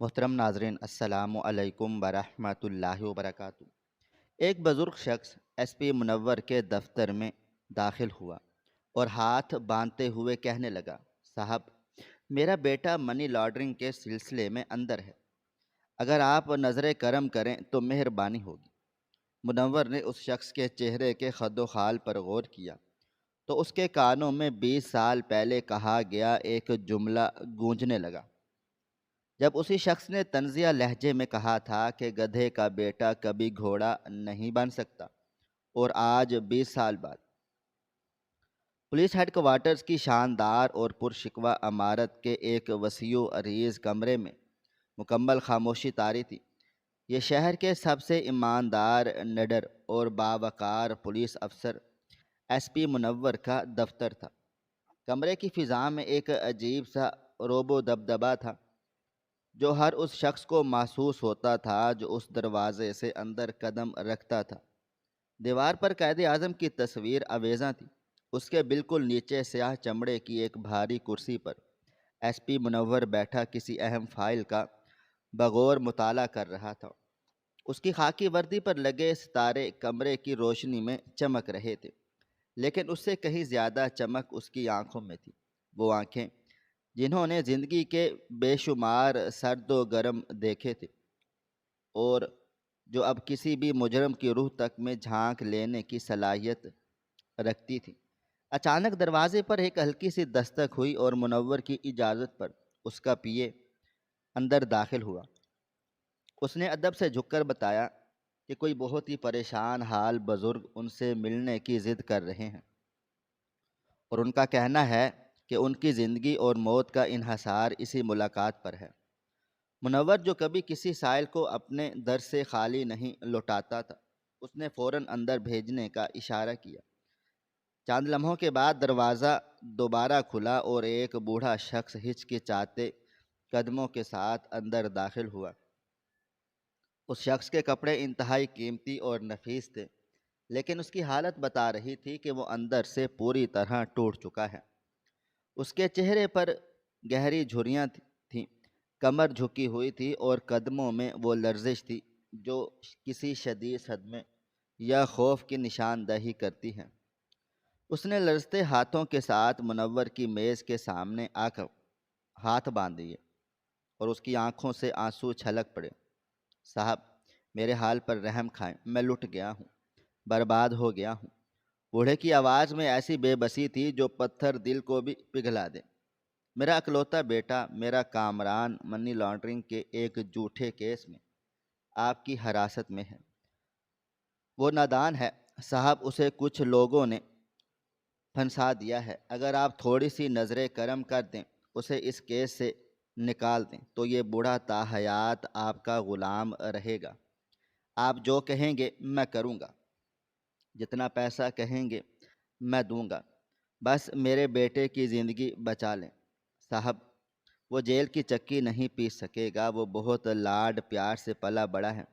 محترم ناظرین، السلام علیکم ورحمۃ اللہ وبرکاتہ۔ ایک بزرگ شخص ایس پی منور کے دفتر میں داخل ہوا اور ہاتھ باندھتے ہوئے کہنے لگا، صاحب، میرا بیٹا منی لانڈرنگ کے سلسلے میں اندر ہے۔ اگر آپ نظر کرم کریں تو مہربانی ہوگی۔ منور نے اس شخص کے چہرے کے خد و خال پر غور کیا تو اس کے کانوں میں 20 سال پہلے کہا گیا ایک جملہ گونجنے لگا، جب اسی شخص نے طنزیہ لہجے میں کہا تھا کہ گدھے کا بیٹا کبھی گھوڑا نہیں بن سکتا۔ اور آج 20 سال بعد پولیس ہیڈ کوارٹرز کی شاندار اور پرشکوہ عمارت کے ایک وسیع و عریض کمرے میں مکمل خاموشی طاری تھی۔ یہ شہر کے سب سے ایماندار، نڈر اور باوقار پولیس افسر ایس پی منور کا دفتر تھا۔ کمرے کی فضا میں ایک عجیب سا روب و دبدبا تھا جو ہر اس شخص کو محسوس ہوتا تھا جو اس دروازے سے اندر قدم رکھتا تھا۔ دیوار پر قائد اعظم کی تصویر آویزاں تھی۔ اس کے بالکل نیچے سیاہ چمڑے کی ایک بھاری کرسی پر ایس پی منور بیٹھا کسی اہم فائل کا بغور مطالعہ کر رہا تھا۔ اس کی خاکی وردی پر لگے ستارے کمرے کی روشنی میں چمک رہے تھے، لیکن اس سے کہیں زیادہ چمک اس کی آنکھوں میں تھی۔ وہ آنکھیں جنہوں نے زندگی کے بے شمار سرد و گرم دیکھے تھے اور جو اب کسی بھی مجرم کی روح تک میں جھانک لینے کی صلاحیت رکھتی تھی۔ اچانک دروازے پر ایک ہلکی سی دستک ہوئی اور منور کی اجازت پر اس کا پی اے اندر داخل ہوا۔ اس نے ادب سے جھک کر بتایا کہ کوئی بہت ہی پریشان حال بزرگ ان سے ملنے کی ضد کر رہے ہیں اور ان کا کہنا ہے کہ ان کی زندگی اور موت کا انحصار اسی ملاقات پر ہے۔ منور، جو کبھی کسی سائل کو اپنے در سے خالی نہیں لوٹاتا تھا، اس نے فوراً اندر بھیجنے کا اشارہ کیا۔ چند لمحوں کے بعد دروازہ دوبارہ کھلا اور ایک بوڑھا شخص ہچکچاتے قدموں کے ساتھ اندر داخل ہوا۔ اس شخص کے کپڑے انتہائی قیمتی اور نفیس تھے، لیکن اس کی حالت بتا رہی تھی کہ وہ اندر سے پوری طرح ٹوٹ چکا ہے۔ اس کے چہرے پر گہری جھریاں تھیں، کمر جھکی ہوئی تھی اور قدموں میں وہ لرزش تھی جو کسی شدید صدمے یا خوف کی نشاندہی کرتی ہے۔ اس نے لرزتے ہاتھوں کے ساتھ منور کی میز کے سامنے آ کر ہاتھ باندھ دیے اور اس کی آنکھوں سے آنسو چھلک پڑے۔ صاحب، میرے حال پر رحم کھائیں، میں لٹ گیا ہوں، برباد ہو گیا ہوں۔ بوڑھے کی آواز میں ایسی بے بسی تھی جو پتھر دل کو بھی پگھلا دے۔ میرا اکلوتا بیٹا، میرا کامران، منی لانڈرنگ کے ایک جھوٹے کیس میں آپ کی حراست میں ہے۔ وہ نادان ہے صاحب، اسے کچھ لوگوں نے پھنسا دیا ہے۔ اگر آپ تھوڑی سی نظر کرم کر دیں، اسے اس کیس سے نکال دیں تو یہ بوڑھا تاحیات آپ کا غلام رہے گا۔ آپ جو کہیں گے میں کروں گا، جتنا پیسہ کہیں گے میں دوں گا، بس میرے بیٹے کی زندگی بچا لیں۔ صاحب، وہ جیل کی چکی نہیں پی سکے گا، وہ بہت لاڈ پیار سے پلا بڑا ہے۔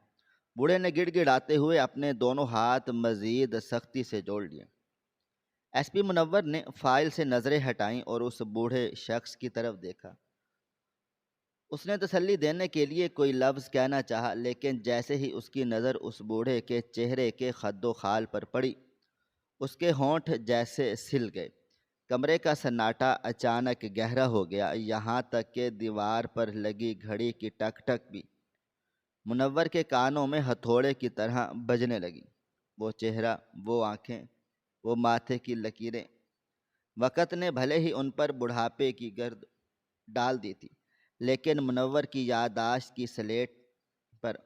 بوڑھے نے گڑ گڑاتے ہوئے اپنے دونوں ہاتھ مزید سختی سے جوڑ لیے۔ ایس پی منور نے فائل سے نظریں ہٹائیں اور اس بوڑھے شخص کی طرف دیکھا۔ اس نے تسلی دینے کے لیے کوئی لفظ کہنا چاہا، لیکن جیسے ہی اس کی نظر اس بوڑھے کے چہرے کے خد و خال پر پڑی، اس کے ہونٹ جیسے سل گئے۔ کمرے کا سناٹا اچانک گہرا ہو گیا، یہاں تک کہ دیوار پر لگی گھڑی کی ٹک ٹک بھی منور کے کانوں میں ہتھوڑے کی طرح بجنے لگی۔ وہ چہرہ، وہ آنکھیں، وہ ماتھے کی لکیریں، وقت نے بھلے ہی ان پر بڑھاپے کی گرد ڈال دی تھی، لیکن منور کی یادداشت کی سلیٹ پر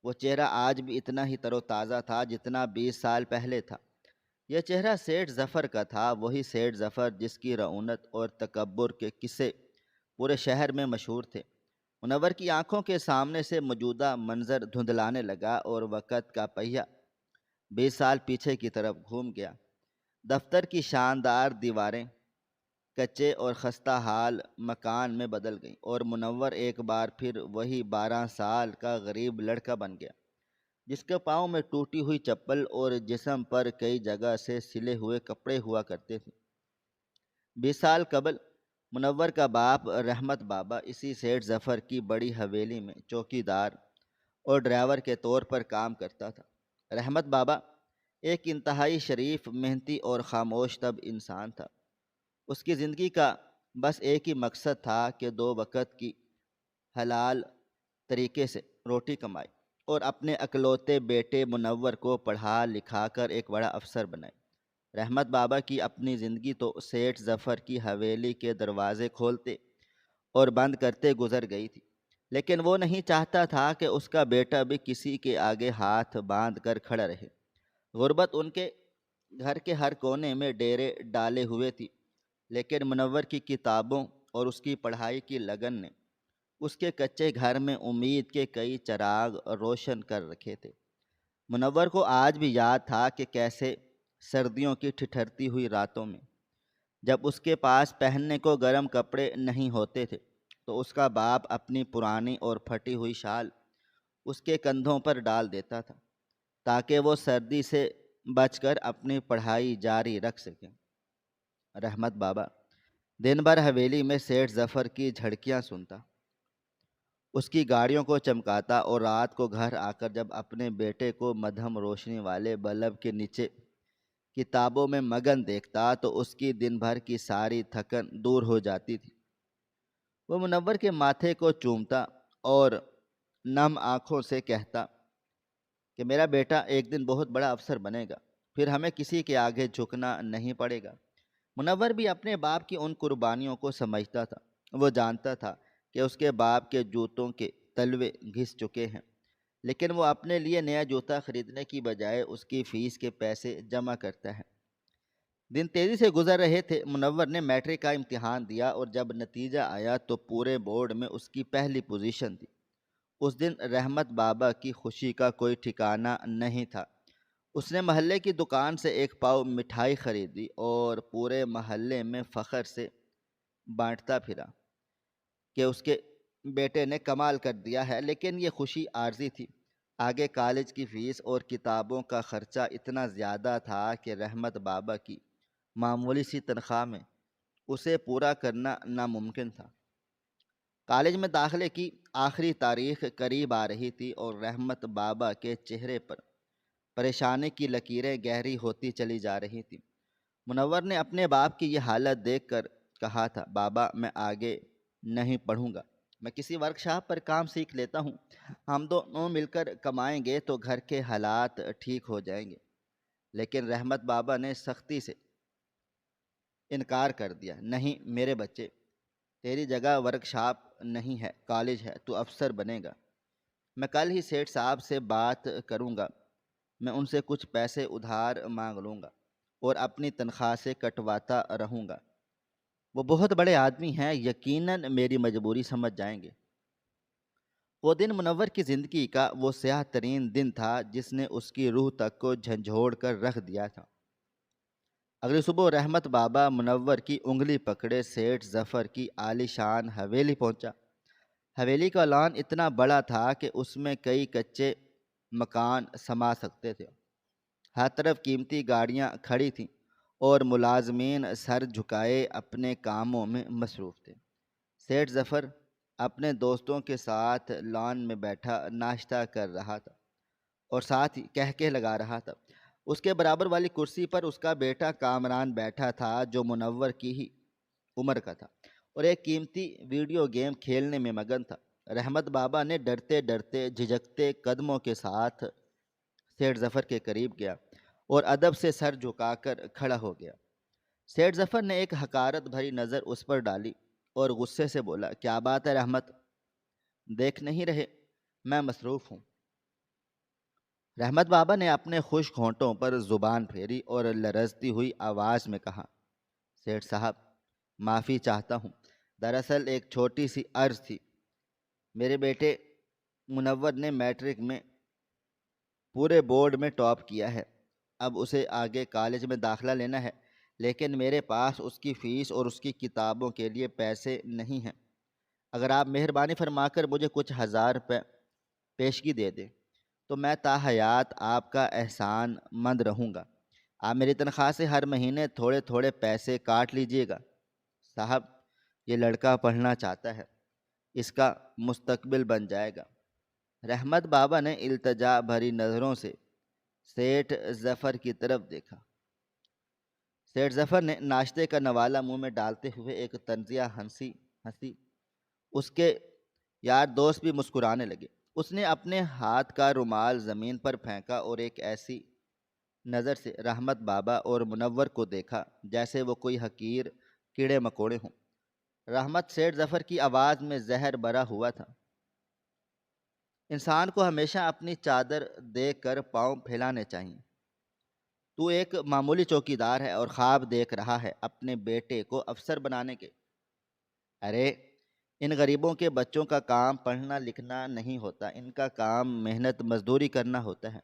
وہ چہرہ آج بھی اتنا ہی تر و تازہ تھا جتنا 20 سال پہلے تھا۔ یہ چہرہ سیٹھ ظفر کا تھا، وہی سیٹھ ظفر جس کی رعونت اور تکبر کے قصے پورے شہر میں مشہور تھے۔ منور کی آنکھوں کے سامنے سے موجودہ منظر دھندلانے لگا اور وقت کا پہیہ 20 سال پیچھے کی طرف گھوم گیا۔ دفتر کی شاندار دیواریں کچے اور خستہ حال مکان میں بدل گئیں اور منور ایک بار پھر وہی 12 سال کا غریب لڑکا بن گیا جس کے پاؤں میں ٹوٹی ہوئی چپل اور جسم پر کئی جگہ سے سلے ہوئے کپڑے ہوا کرتے تھے۔ 20 سال قبل منور کا باپ رحمت بابا اسی سیٹھ ظفر کی بڑی حویلی میں چوکیدار اور ڈرائیور کے طور پر کام کرتا تھا۔ رحمت بابا ایک انتہائی شریف، محنتی اور خاموش طب انسان تھا۔ اس کی زندگی کا بس ایک ہی مقصد تھا کہ 2 وقت کی حلال طریقے سے روٹی کمائے اور اپنے اکلوتے بیٹے منور کو پڑھا لکھا کر ایک بڑا افسر بنائے۔ رحمت بابا کی اپنی زندگی تو سیٹھ ظفر کی حویلی کے دروازے کھولتے اور بند کرتے گزر گئی تھی، لیکن وہ نہیں چاہتا تھا کہ اس کا بیٹا بھی کسی کے آگے ہاتھ باندھ کر کھڑا رہے۔ غربت ان کے گھر کے ہر کونے میں ڈیرے ڈالے ہوئے تھی، لیکن منور کی کتابوں اور اس کی پڑھائی کی لگن نے اس کے کچے گھر میں امید کے کئی چراغ روشن کر رکھے تھے۔ منور کو آج بھی یاد تھا کہ کیسے سردیوں کی ٹھٹھرتی ہوئی راتوں میں جب اس کے پاس پہننے کو گرم کپڑے نہیں ہوتے تھے تو اس کا باپ اپنی پرانی اور پھٹی ہوئی شال اس کے کندھوں پر ڈال دیتا تھا تاکہ وہ سردی سے بچ کر اپنی پڑھائی جاری رکھ سکیں۔ رحمت بابا دن بھر حویلی میں سیٹھ ظفر کی جھڑکیاں سنتا، اس کی گاڑیوں کو چمکاتا اور رات کو گھر آ کر جب اپنے بیٹے کو مدھم روشنی والے بلب کے نیچے کتابوں میں مگن دیکھتا تو اس کی دن بھر کی ساری تھکن دور ہو جاتی تھی۔ وہ منور کے ماتھے کو چومتا اور نم آنکھوں سے کہتا کہ میرا بیٹا ایک دن بہت بڑا افسر بنے گا، پھر ہمیں کسی کے آگے جھکنا نہیں پڑے گا۔ منور بھی اپنے باپ کی ان قربانیوں کو سمجھتا تھا۔ وہ جانتا تھا کہ اس کے باپ کے جوتوں کے تلوے گھس چکے ہیں، لیکن وہ اپنے لیے نیا جوتا خریدنے کی بجائے اس کی فیس کے پیسے جمع کرتا ہے۔ دن تیزی سے گزر رہے تھے۔ منور نے میٹرک کا امتحان دیا اور جب نتیجہ آیا تو پورے بورڈ میں اس کی پہلی پوزیشن تھی۔ اس دن رحمت بابا کی خوشی کا کوئی ٹھکانہ نہیں تھا۔ اس نے محلے کی دکان سے ایک پاؤ مٹھائی خریدی اور پورے محلے میں فخر سے بانٹتا پھرا کہ اس کے بیٹے نے کمال کر دیا ہے، لیکن یہ خوشی عارضی تھی۔ آگے کالج کی فیس اور کتابوں کا خرچہ اتنا زیادہ تھا کہ رحمت بابا کی معمولی سی تنخواہ میں اسے پورا کرنا ناممکن تھا۔ کالج میں داخلے کی آخری تاریخ قریب آ رہی تھی اور رحمت بابا کے چہرے پر پریشانی کی لکیریں گہری ہوتی چلی جا رہی تھیں۔ منور نے اپنے باپ کی یہ حالت دیکھ کر کہا تھا، بابا میں آگے نہیں پڑھوں گا، میں کسی ورکشاپ پر کام سیکھ لیتا ہوں، ہم دونوں مل کر کمائیں گے تو گھر کے حالات ٹھیک ہو جائیں گے۔ لیکن رحمت بابا نے سختی سے انکار کر دیا، نہیں میرے بچے، تیری جگہ ورکشاپ نہیں ہے، کالج ہے، تو افسر بنے گا۔ میں کل ہی سیٹھ صاحب سے بات کروں گا، میں ان سے کچھ پیسے ادھار مانگ لوں گا اور اپنی تنخواہ سے کٹواتا رہوں گا۔ وہ بہت بڑے آدمی ہیں، یقیناً میری مجبوری سمجھ جائیں گے۔ وہ دن منور کی زندگی کا وہ سیاہ ترین دن تھا جس نے اس کی روح تک کو جھنجھوڑ کر رکھ دیا تھا۔ اگلی صبح رحمت بابا منور کی انگلی پکڑے سیٹھ ظفر کی عالی شان حویلی پہنچا۔ حویلی کا لان اتنا بڑا تھا کہ اس میں کئی کچے مکان سما سکتے تھے۔ ہر طرف قیمتی گاڑیاں کھڑی تھیں اور ملازمین سر جھکائے اپنے کاموں میں مصروف تھے۔ سیٹھ ظفر اپنے دوستوں کے ساتھ لان میں بیٹھا ناشتہ کر رہا تھا اور ساتھ ہی کہکے لگا رہا تھا۔ اس کے برابر والی کرسی پر اس کا بیٹا کامران بیٹھا تھا جو منور کی ہی عمر کا تھا اور ایک قیمتی ویڈیو گیم کھیلنے میں مگن تھا۔ رحمت بابا نے ڈرتے ڈرتے جھجکتے قدموں کے ساتھ سیٹھ ظفر کے قریب گیا اور ادب سے سر جھکا کر کھڑا ہو گیا۔ سیٹھ ظفر نے ایک حقارت بھری نظر اس پر ڈالی اور غصے سے بولا، کیا بات ہے رحمت، دیکھ نہیں رہے میں مصروف ہوں؟ رحمت بابا نے اپنے خشک ہونٹوں پر زبان پھیری اور لرزتی ہوئی آواز میں کہا، سیٹھ صاحب معافی چاہتا ہوں، دراصل ایک چھوٹی سی عرض تھی۔ میرے بیٹے منور نے میٹرک میں پورے بورڈ میں ٹاپ کیا ہے، اب اسے آگے کالج میں داخلہ لینا ہے، لیکن میرے پاس اس کی فیس اور اس کی کتابوں کے لیے پیسے نہیں ہیں۔ اگر آپ مہربانی فرما کر مجھے کچھ ہزار روپے پیشگی دے دیں تو میں تا حیات آپ کا احسان مند رہوں گا۔ آپ میری تنخواہ سے ہر مہینے تھوڑے تھوڑے پیسے کاٹ لیجئے گا۔ صاحب یہ لڑکا پڑھنا چاہتا ہے، اس کا مستقبل بن جائے گا۔ رحمت بابا نے التجا بھری نظروں سے سیٹھ ظفر کی طرف دیکھا۔ سیٹھ ظفر نے ناشتے کا نوالہ منہ میں ڈالتے ہوئے ایک طنزیہ ہنسی۔ اس کے یار دوست بھی مسکرانے لگے۔ اس نے اپنے ہاتھ کا رومال زمین پر پھینکا اور ایک ایسی نظر سے رحمت بابا اور منور کو دیکھا جیسے وہ کوئی حقیر کیڑے مکوڑے ہوں۔ رحمت، سیٹھ ظفر کی آواز میں زہر بھرا ہوا تھا، انسان کو ہمیشہ اپنی چادر دیکھ کر پاؤں پھیلانے چاہیے۔ تو ایک معمولی چوکیدار ہے اور خواب دیکھ رہا ہے اپنے بیٹے کو افسر بنانے کے۔ ارے ان غریبوں کے بچوں کا کام پڑھنا لکھنا نہیں ہوتا، ان کا کام محنت مزدوری کرنا ہوتا ہے۔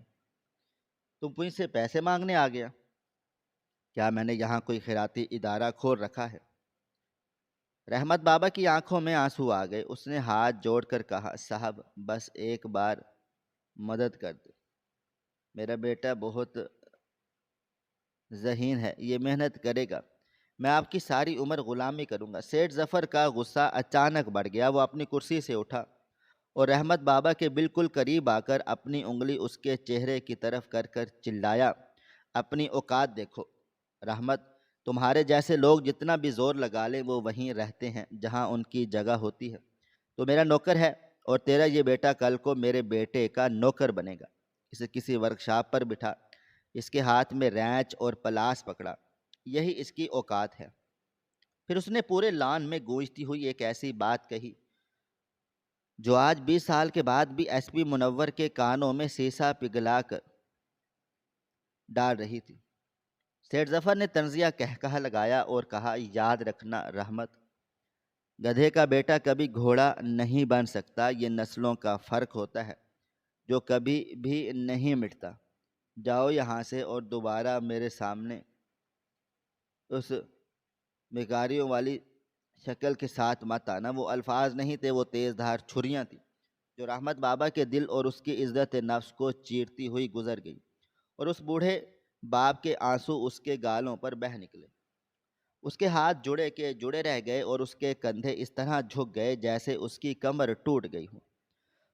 تم مجھ سے پیسے مانگنے آ گیا؟ کیا میں نے یہاں کوئی خیراتی ادارہ کھول رکھا ہے؟ رحمت بابا کی آنکھوں میں آنسو آ گئے۔ اس نے ہاتھ جوڑ کر کہا، صاحب بس ایک بار مدد کر دے، میرا بیٹا بہت ذہین ہے، یہ محنت کرے گا، میں آپ کی ساری عمر غلامی کروں گا۔ سیٹھ ظفر کا غصہ اچانک بڑھ گیا۔ وہ اپنی کرسی سے اٹھا اور رحمت بابا کے بالکل قریب آ کر اپنی انگلی اس کے چہرے کی طرف کر چلایا، اپنی اوقات دیکھو رحمت، تمہارے جیسے لوگ جتنا بھی زور لگا لیں وہ وہیں رہتے ہیں جہاں ان کی جگہ ہوتی ہے۔ تو میرا نوکر ہے اور تیرا یہ بیٹا کل کو میرے بیٹے کا نوکر بنے گا۔ اسے کسی ورکشاپ پر بٹھا، اس کے ہاتھ میں رینچ اور پلاس پکڑا، یہی اس کی اوقات ہے۔ پھر اس نے پورے لان میں گونجتی ہوئی ایک ایسی بات کہی جو آج 20 سال کے بعد بھی ایس پی منور کے کانوں میں سیسا پگھلا کر ڈال رہی تھی۔ سیٹھ ظفر نے طنزیہ کہا لگایا اور کہا، یاد رکھنا رحمت، گدھے کا بیٹا کبھی گھوڑا نہیں بن سکتا، یہ نسلوں کا فرق ہوتا ہے جو کبھی بھی نہیں مٹتا۔ جاؤ یہاں سے اور دوبارہ میرے سامنے اس بیکاریوں والی شکل کے ساتھ مت آنا۔ وہ الفاظ نہیں تھے، وہ تیز دھار چھریاں تھیں جو رحمت بابا کے دل اور اس کی عزت نفس کو چیرتی ہوئی گزر گئی، اور اس بوڑھے باپ کے آنسو اس کے گالوں پر بہہ نکلے۔ اس کے ہاتھ جڑے کے جڑے رہ گئے اور اس کے کندھے اس طرح جھک گئے جیسے اس کی کمر ٹوٹ گئی ہو۔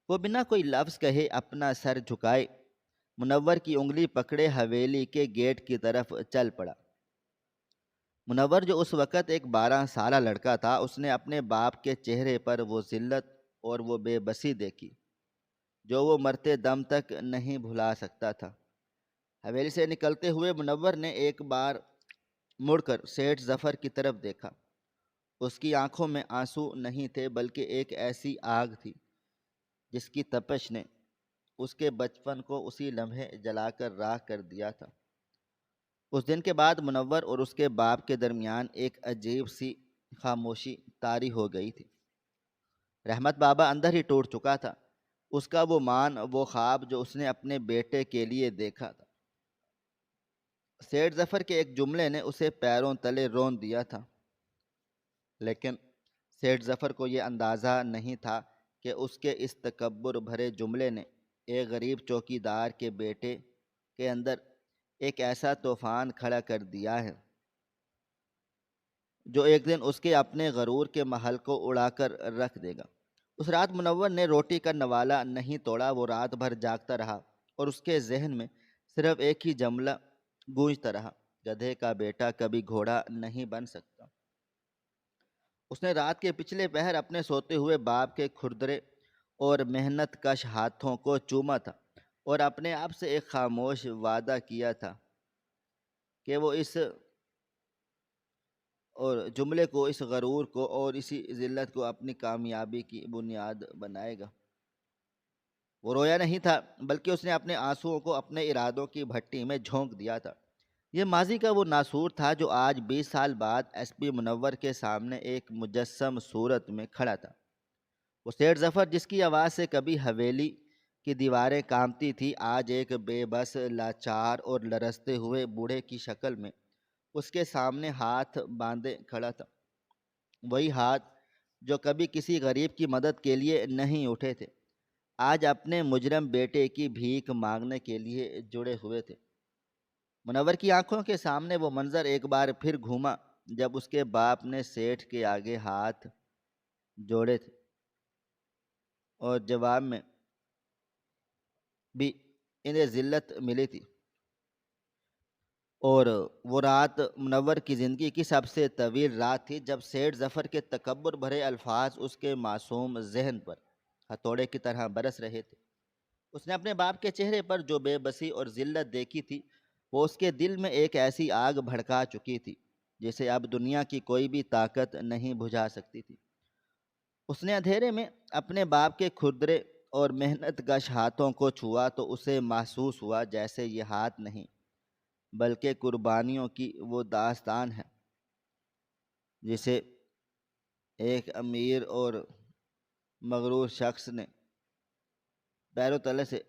وہ بنا کوئی لفظ کہے اپنا سر جھکائے منور کی انگلی پکڑے حویلی کے گیٹ کی طرف چل پڑا۔ منور جو اس وقت ایک 12 سالہ لڑکا تھا، اس نے اپنے باپ کے چہرے پر وہ ذلت اور وہ بے بسی دیکھی جو وہ مرتے دم تک نہیں بھلا سکتا تھا۔ حویلی سے نکلتے ہوئے منور نے ایک بار مڑ کر سیٹھ ظفر کی طرف دیکھا۔ اس کی آنکھوں میں آنسو نہیں تھے بلکہ ایک ایسی آگ تھی جس کی تپش نے اس کے بچپن کو اسی لمحے جلا کر راکھ کر دیا تھا۔ اس دن کے بعد منور اور اس کے باپ کے درمیان ایک عجیب سی خاموشی طاری ہو گئی تھی۔ رحمت بابا اندر ہی ٹوٹ چکا تھا۔ اس کا وہ مان، وہ خواب جو اس نے اپنے بیٹے کے لیے دیکھا تھا، سیٹھ ظفر کے ایک جملے نے اسے پیروں تلے رون دیا تھا۔ لیکن سیٹھ ظفر کو یہ اندازہ نہیں تھا کہ اس کے اس تکبر بھرے جملے نے ایک غریب چوکیدار کے بیٹے کے اندر ایک ایسا طوفان کھڑا کر دیا ہے جو ایک دن اس کے اپنے غرور کے محل کو اڑا کر رکھ دے گا۔ اس رات منور نے روٹی کا نوالہ نہیں توڑا۔ وہ رات بھر جاگتا رہا اور اس کے ذہن میں صرف ایک ہی جملہ گونجتا رہا، گدھے کا بیٹا کبھی گھوڑا نہیں بن سکتا۔ اس نے رات کے پچھلے پہر اپنے سوتے ہوئے باپ کے کھردرے اور محنت کش ہاتھوں کو چوما تھا اور اپنے آپ سے ایک خاموش وعدہ کیا تھا کہ وہ اس اور جملے کو، اس غرور کو اور اسی ذلت کو اپنی کامیابی کی بنیاد بنائے گا۔ وہ رویا نہیں تھا بلکہ اس نے اپنے آنسوؤں کو اپنے ارادوں کی بھٹی میں جھونک دیا تھا۔ یہ ماضی کا وہ ناسور تھا جو آج 20 سال بعد ایس پی منور کے سامنے ایک مجسم صورت میں کھڑا تھا۔ وہ سیٹھ ظفر جس کی آواز سے کبھی حویلی کی دیواریں کانپتی تھی، آج ایک بے بس، لاچار اور لرزتے ہوئے بوڑھے کی شکل میں اس کے سامنے ہاتھ باندھے کھڑا تھا۔ وہی ہاتھ جو کبھی کسی غریب کی مدد کے لیے نہیں اٹھے تھے، آج اپنے مجرم بیٹے کی بھیک مانگنے کے لیے جڑے ہوئے تھے۔ منور کی آنکھوں کے سامنے وہ منظر ایک بار پھر گھوما جب اس کے باپ نے سیٹھ کے آگے ہاتھ جوڑے تھے اور جواب میں بھی انہیں ذلت ملی تھی، اور وہ رات منور کی زندگی کی سب سے طویل رات تھی جب سیٹھ ظفر کے تکبر بھرے الفاظ اس کے معصوم ذہن پر ہتھوڑے کی طرح برس رہے تھے۔ اس نے اپنے باپ کے چہرے پر جو بے بسی اور ذلت دیکھی تھی، وہ اس کے دل میں ایک ایسی آگ بھڑکا چکی تھی جسے اب دنیا کی کوئی بھی طاقت نہیں بجھا سکتی تھی۔ اس نے اندھیرے میں اپنے باپ کے کھردرے اور محنت کش ہاتھوں کو چھوا تو اسے محسوس ہوا جیسے یہ ہاتھ نہیں بلکہ قربانیوں کی وہ داستان ہے جسے ایک امیر اور مغرور شخص نے پیروں تلے سے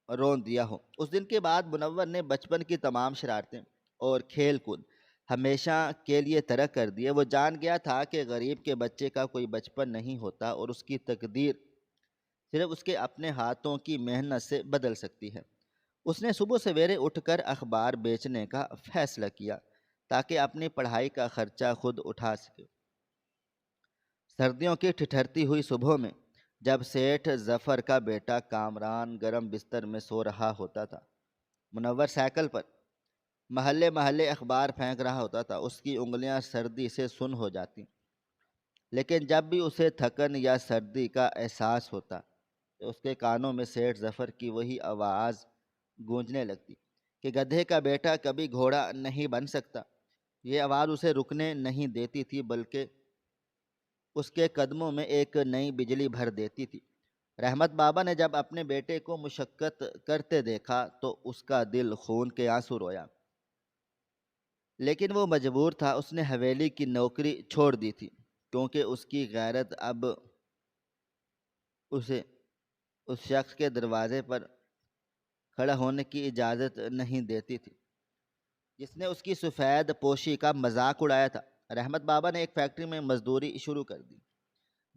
رون دیا ہو۔ اس دن کے بعد منور نے بچپن کی تمام شرارتیں اور کھیل کود ہمیشہ کے لیے ترک کر دیے۔ وہ جان گیا تھا کہ غریب کے بچے کا کوئی بچپن نہیں ہوتا اور اس کی تقدیر صرف اس کے اپنے ہاتھوں کی محنت سے بدل سکتی ہے۔ اس نے صبح سویرے اٹھ کر اخبار بیچنے کا فیصلہ کیا تاکہ اپنی پڑھائی کا خرچہ خود اٹھا سکے۔ سردیوں کی ٹھٹھرتی ہوئی صبحوں میں جب سیٹھ ظفر کا بیٹا کامران گرم بستر میں سو رہا ہوتا تھا، منور سائیکل پر محلے محلے اخبار پھینک رہا ہوتا تھا۔ اس کی انگلیاں سردی سے سن ہو جاتی، لیکن جب بھی اسے تھکن یا سردی کا احساس ہوتا تو اس کے کانوں میں سیٹھ ظفر کی وہی آواز گونجنے لگتی کہ گدھے کا بیٹا کبھی گھوڑا نہیں بن سکتا۔ یہ آواز اسے رکنے نہیں دیتی تھی بلکہ اس کے قدموں میں ایک نئی بجلی بھر دیتی تھی۔ رحمت بابا نے جب اپنے بیٹے کو مشقت کرتے دیکھا تو اس کا دل خون کے آنسو رویا، لیکن وہ مجبور تھا۔ اس نے حویلی کی نوکری چھوڑ دی تھی کیونکہ اس کی غیرت اب اسے اس شخص کے دروازے پر کھڑا ہونے کی اجازت نہیں دیتی تھی جس نے اس کی سفید پوشی کا مذاق اڑایا تھا۔ رحمت بابا نے ایک فیکٹری میں مزدوری شروع کر دی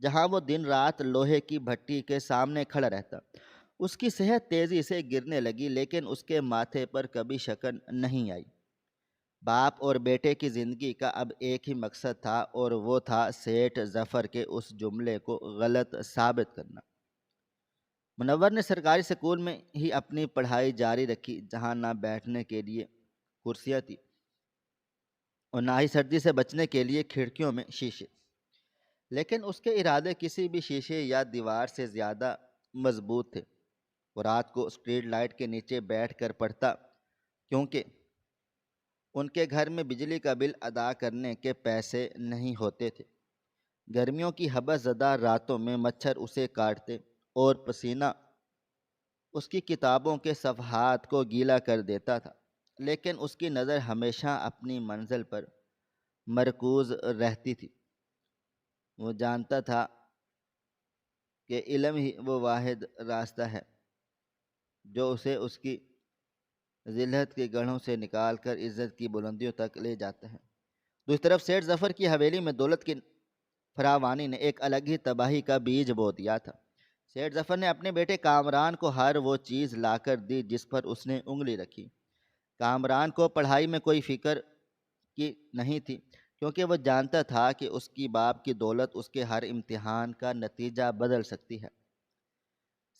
جہاں وہ دن رات لوہے کی بھٹی کے سامنے کھڑا رہتا۔ اس کی صحت تیزی سے گرنے لگی لیکن اس کے ماتھے پر کبھی شکن نہیں آئی۔ باپ اور بیٹے کی زندگی کا اب ایک ہی مقصد تھا اور وہ تھا سیٹھ ظفر کے اس جملے کو غلط ثابت کرنا۔ منور نے سرکاری سکول میں ہی اپنی پڑھائی جاری رکھی جہاں نہ بیٹھنے کے لیے کرسیاں تھی اور نہ ہی سردی سے بچنے کے لیے کھڑکیوں میں شیشے، لیکن اس کے ارادے کسی بھی شیشے یا دیوار سے زیادہ مضبوط تھے۔ وہ رات کو اسٹریٹ لائٹ کے نیچے بیٹھ کر پڑھتا کیونکہ ان کے گھر میں بجلی کا بل ادا کرنے کے پیسے نہیں ہوتے تھے۔ گرمیوں کی ہبس زدہ راتوں میں مچھر اسے کاٹتے اور پسینہ اس کی کتابوں کے صفحات کو گیلا کر دیتا تھا، لیکن اس کی نظر ہمیشہ اپنی منزل پر مرکوز رہتی تھی۔ وہ جانتا تھا کہ علم ہی وہ واحد راستہ ہے جو اسے اس کی ذلت کے گڑھوں سے نکال کر عزت کی بلندیوں تک لے جاتا ہے۔ دوسری طرف سیٹھ ظفر کی حویلی میں دولت کی فراوانی نے ایک الگ ہی تباہی کا بیج بو دیا تھا۔ سیٹھ ظفر نے اپنے بیٹے کامران کو ہر وہ چیز لا کر دی جس پر اس نے انگلی رکھی۔ کامران کو پڑھائی میں کوئی فکر کی نہیں تھی کیونکہ وہ جانتا تھا کہ اس کی باپ کی دولت اس کے ہر امتحان کا نتیجہ بدل سکتی ہے۔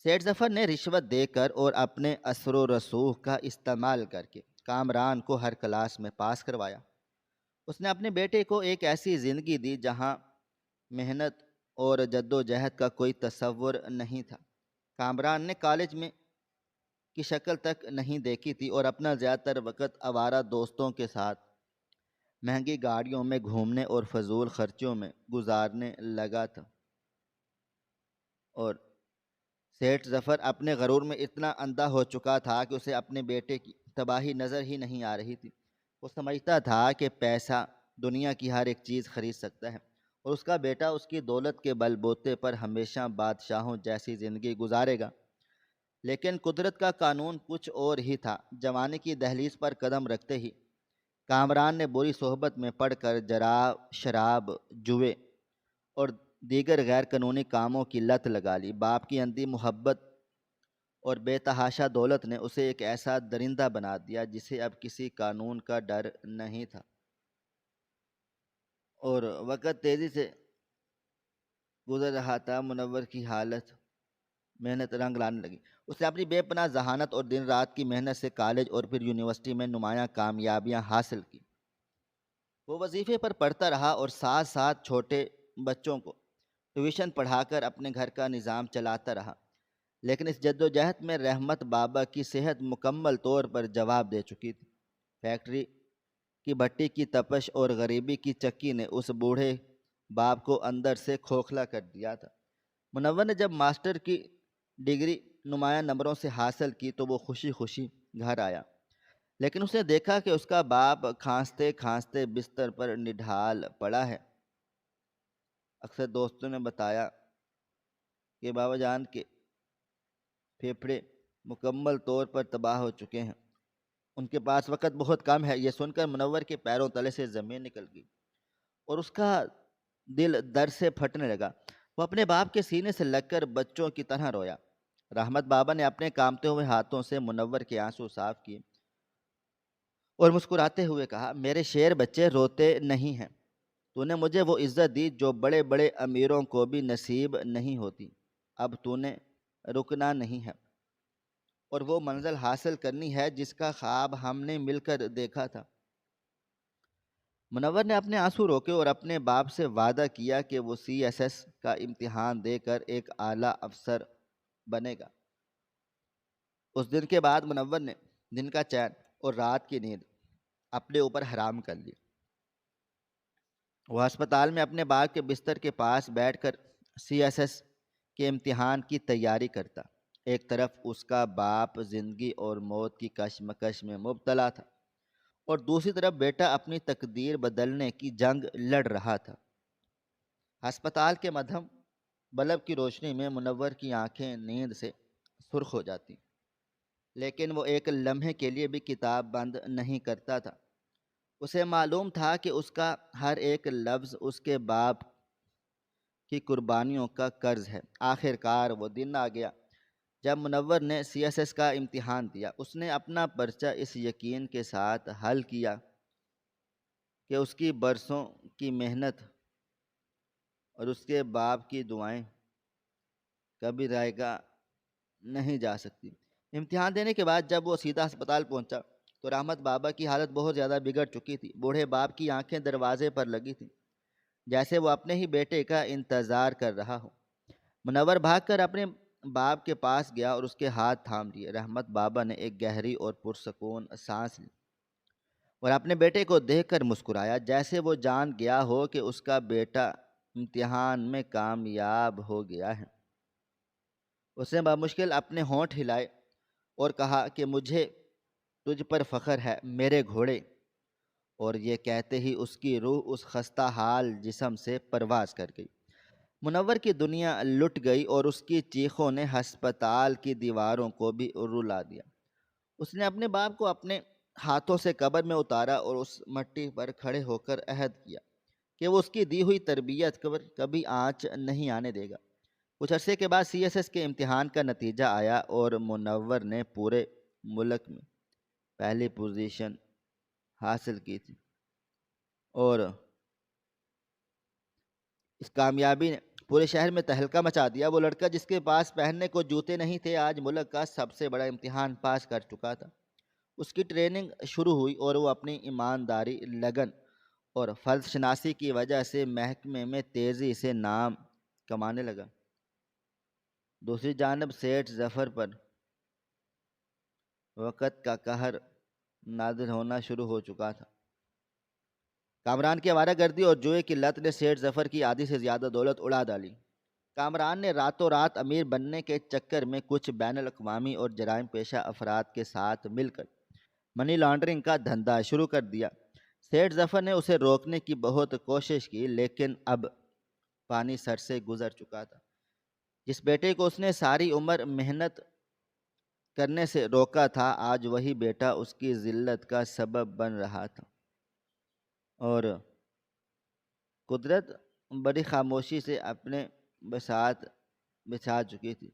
سیٹھ ظفر نے رشوت دے کر اور اپنے اثر و رسوخ کا استعمال کر کے کامران کو ہر کلاس میں پاس کروایا۔ اس نے اپنے بیٹے کو ایک ایسی زندگی دی جہاں محنت اور جد و جہد کا کوئی تصور نہیں تھا۔ کامران نے کالج میں کی شکل تک نہیں دیکھی تھی اور اپنا زیادہ تر وقت آوارہ دوستوں کے ساتھ مہنگی گاڑیوں میں گھومنے اور فضول خرچوں میں گزارنے لگا تھا، اور سیٹھ ظفر اپنے غرور میں اتنا اندھا ہو چکا تھا کہ اسے اپنے بیٹے کی تباہی نظر ہی نہیں آ رہی تھی۔ وہ سمجھتا تھا کہ پیسہ دنیا کی ہر ایک چیز خرید سکتا ہے اور اس کا بیٹا اس کی دولت کے بل بوتے پر ہمیشہ بادشاہوں جیسی زندگی گزارے گا، لیکن قدرت کا قانون کچھ اور ہی تھا۔ جوانی کی دہلیز پر قدم رکھتے ہی کامران نے بری صحبت میں پڑ کر شراب، جوئے اور دیگر غیر قانونی کاموں کی لت لگا لی۔ باپ کی اندھی محبت اور بے تحاشا دولت نے اسے ایک ایسا درندہ بنا دیا جسے اب کسی قانون کا ڈر نہیں تھا۔ اور وقت تیزی سے گزر رہا تھا۔ منور کی حالت محنت رنگ لانے لگی۔ اس نے اپنی بے پناہ ذہانت اور دن رات کی محنت سے کالج اور پھر یونیورسٹی میں نمایاں کامیابیاں حاصل کی۔ وہ وظیفے پر پڑھتا رہا اور ساتھ ساتھ چھوٹے بچوں کو ٹیوشن پڑھا کر اپنے گھر کا نظام چلاتا رہا۔ لیکن اس جدوجہد میں رحمت بابا کی صحت مکمل طور پر جواب دے چکی تھی۔ فیکٹری کی بھٹی کی تپش اور غریبی کی چکی نے اس بوڑھے باپ کو اندر سے کھوکھلا کر دیا تھا۔ منور نے جب ماسٹر کی ڈگری نمایاں نمبروں سے حاصل کی تو وہ خوشی خوشی گھر آیا، لیکن اس نے دیکھا کہ اس کا باپ کھانستے کھانستے بستر پر نڈھال پڑا ہے۔ اکثر دوستوں نے بتایا کہ بابا جان کے پھیپھڑے مکمل طور پر تباہ ہو چکے ہیں، ان کے پاس وقت بہت کم ہے۔ یہ سن کر منور کے پیروں تلے سے زمین نکل گئی اور اس کا دل درد سے پھٹنے لگا۔ وہ اپنے باپ کے سینے سے لگ کر بچوں کی طرح رویا۔ رحمت بابا نے اپنے کامتے ہوئے ہاتھوں سے منور کے آنسو صاف کیے اور مسکراتے ہوئے کہا، میرے شیر بچے، روتے نہیں ہیں۔ تو نے مجھے وہ عزت دی جو بڑے بڑے امیروں کو بھی نصیب نہیں ہوتی۔ اب تو نے رکنا نہیں ہے اور وہ منزل حاصل کرنی ہے جس کا خواب ہم نے مل کر دیکھا تھا۔ منور نے اپنے آنسو روکے اور اپنے باپ سے وعدہ کیا کہ وہ CSS کا امتحان دے کر ایک اعلیٰ افسر بنے گا۔ اس دن کے بعد منور نے دن کا چین اور رات کی نیند اپنے اوپر حرام کر لی۔ وہ ہسپتال میں اپنے باپ کے بستر کے پاس بیٹھ کر CSS کے امتحان کی تیاری کرتا۔ ایک طرف اس کا باپ زندگی اور موت کی کشمکش میں مبتلا تھا اور دوسری طرف بیٹا اپنی تقدیر بدلنے کی جنگ لڑ رہا تھا۔ ہسپتال کے مدھم بلب کی روشنی میں منور کی آنکھیں نیند سے سرخ ہو جاتی، لیکن وہ ایک لمحے کے لیے بھی کتاب بند نہیں کرتا تھا۔ اسے معلوم تھا کہ اس کا ہر ایک لفظ اس کے باپ کی قربانیوں کا قرض ہے۔ آخر کار وہ دن آ گیا جب منور نے CSS کا امتحان دیا۔ اس نے اپنا پرچہ اس یقین کے ساتھ حل کیا کہ اس کی برسوں کی محنت اور اس کے باپ کی دعائیں کبھی رائگاں نہیں جا سکتی۔ امتحان دینے کے بعد جب وہ سیدھا ہسپتال پہنچا تو رحمت بابا کی حالت بہت زیادہ بگڑ چکی تھی۔ بوڑھے باپ کی آنکھیں دروازے پر لگی تھیں، جیسے وہ اپنے ہی بیٹے کا انتظار کر رہا ہو۔ منور بھاگ کر اپنے باپ کے پاس گیا اور اس کے ہاتھ تھام لیے۔ رحمت بابا نے ایک گہری اور پرسکون سانس لی اور اپنے بیٹے کو دیکھ کر مسکرایا، جیسے وہ جان گیا ہو کہ اس کا بیٹا امتحان میں کامیاب ہو گیا ہے۔ اس نے بمشکل اپنے ہونٹ ہلائے اور کہا کہ مجھے تجھ پر فخر ہے میرے گھوڑے، اور یہ کہتے ہی اس کی روح اس خستہ حال جسم سے پرواز کر گئی۔ منور کی دنیا لٹ گئی اور اس کی چیخوں نے ہسپتال کی دیواروں کو بھی رلا دیا۔ اس نے اپنے باپ کو اپنے ہاتھوں سے قبر میں اتارا اور اس مٹی پر کھڑے ہو کر عہد کیا کہ وہ اس کی دی ہوئی تربیت پر کبھی آنچ نہیں آنے دے گا۔ کچھ عرصے کے بعد CSS کے امتحان کا نتیجہ آیا اور منور نے پورے ملک میں پہلی پوزیشن حاصل کی تھی، اور اس کامیابی نے پورے شہر میں تہلکہ مچا دیا۔ وہ لڑکا جس کے پاس پہننے کو جوتے نہیں تھے آج ملک کا سب سے بڑا امتحان پاس کر چکا تھا۔ اس کی ٹریننگ شروع ہوئی اور وہ اپنی ایمانداری، لگن اور فرض شناسی کی وجہ سے محکمے میں تیزی سے نام کمانے لگا۔ دوسری جانب سیٹھ ظفر پر وقت کا قہر نازل ہونا شروع ہو چکا تھا۔ کامران کی آوارہ گردی اور جوئے کی لت نے سیٹھ ظفر کی آدھی سے زیادہ دولت اڑا ڈالی۔ کامران نے راتوں رات امیر بننے کے چکر میں کچھ بین الاقوامی اور جرائم پیشہ افراد کے ساتھ مل کر منی لانڈرنگ کا دھندا شروع کر دیا۔ سیٹھ ظفر نے اسے روکنے کی بہت کوشش کی، لیکن اب پانی سر سے گزر چکا تھا۔ جس بیٹے کو اس نے ساری عمر محنت کرنے سے روکا تھا، آج وہی بیٹا اس کی ذلت کا سبب بن رہا تھا۔ اور قدرت بڑی خاموشی سے اپنے بساط بچھا چکی تھی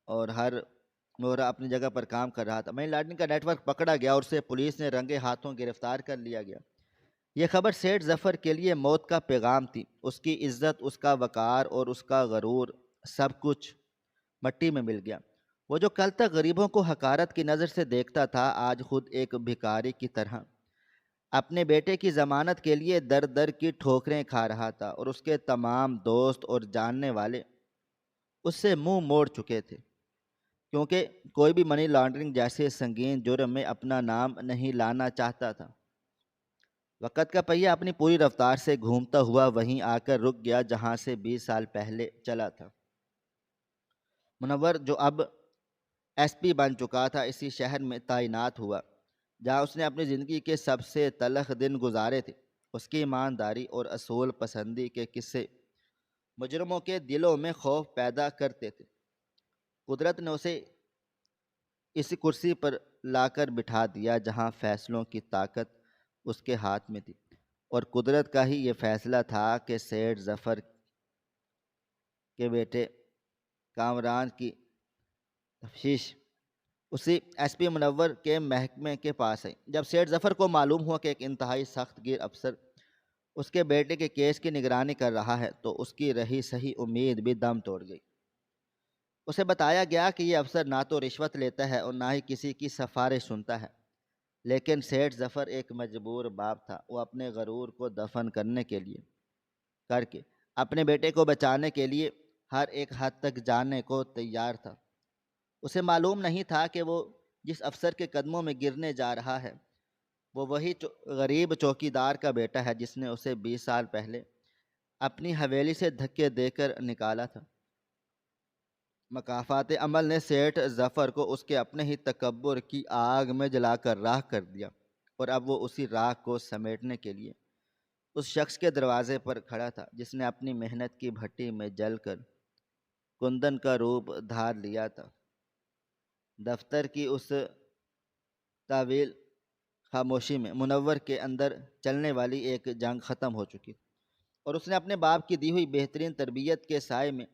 اور ہر مورا اپنی جگہ پر کام کر رہا تھا۔ منی لانڈرنگ کا نیٹ ورک پکڑا گیا اور اسے پولیس نے رنگے ہاتھوں گرفتار کر لیا گیا۔ یہ خبر سیٹھ ظفر کے لیے موت کا پیغام تھی۔ اس کی عزت، اس کا وقار اور اس کا غرور، سب کچھ مٹی میں مل گیا۔ وہ جو کل تک غریبوں کو حقارت کی نظر سے دیکھتا تھا، آج خود ایک بھکاری کی طرح اپنے بیٹے کی ضمانت کے لیے در در کی ٹھوکریں کھا رہا تھا، اور اس کے تمام دوست اور جاننے والے اس سے منہ موڑ چکے تھے، کیونکہ کوئی بھی منی لانڈرنگ جیسے سنگین جرم میں اپنا نام نہیں لانا چاہتا تھا۔ وقت کا پہیہ اپنی پوری رفتار سے گھومتا ہوا وہیں آ کر رک گیا جہاں سے 20 سال پہلے چلا تھا۔ منور، جو اب ایس پی بن چکا تھا، اسی شہر میں تعینات ہوا جہاں اس نے اپنی زندگی کے سب سے تلخ دن گزارے تھے۔ اس کی ایمانداری اور اصول پسندی کے قصے مجرموں کے دلوں میں خوف پیدا کرتے تھے۔ قدرت نے اسے اسی کرسی پر لا کر بٹھا دیا جہاں فیصلوں کی طاقت اس کے ہاتھ میں تھی، اور قدرت کا ہی یہ فیصلہ تھا کہ سیٹھ ظفر کے بیٹے کامران کی تفتیش اسی ایس پی منور کے محکمے کے پاس آئی۔ جب سیٹھ ظفر کو معلوم ہوا کہ ایک انتہائی سخت گیر افسر اس کے بیٹے کے کیس کی نگرانی کر رہا ہے، تو اس کی رہی سہی امید بھی دم توڑ گئی۔ اسے بتایا گیا کہ یہ افسر نہ تو رشوت لیتا ہے اور نہ ہی کسی کی سفارش سنتا ہے، لیکن سیٹھ ظفر ایک مجبور باپ تھا۔ وہ اپنے غرور کو دفن کرنے کے لیے کر کے اپنے بیٹے کو بچانے کے لیے ہر ایک حد تک جانے کو تیار تھا۔ اسے معلوم نہیں تھا کہ وہ جس افسر کے قدموں میں گرنے جا رہا ہے، وہ وہی غریب چوکیدار کا بیٹا ہے جس نے اسے 20 سال پہلے اپنی حویلی سے دھکے دے کر نکالا تھا۔ مکافات عمل نے سیٹھ ظفر کو اس کے اپنے ہی تکبر کی آگ میں جلا کر راکھ کر دیا، اور اب وہ اسی راکھ کو سمیٹنے کے لیے اس شخص کے دروازے پر کھڑا تھا جس نے اپنی محنت کی بھٹی میں جل کر کندن کا روپ دھار لیا تھا۔ دفتر کی اس طویل خاموشی میں منور کے اندر چلنے والی ایک جنگ ختم ہو چکی تھی، اور اس نے اپنے باپ کی دی ہوئی بہترین تربیت کے سائے میں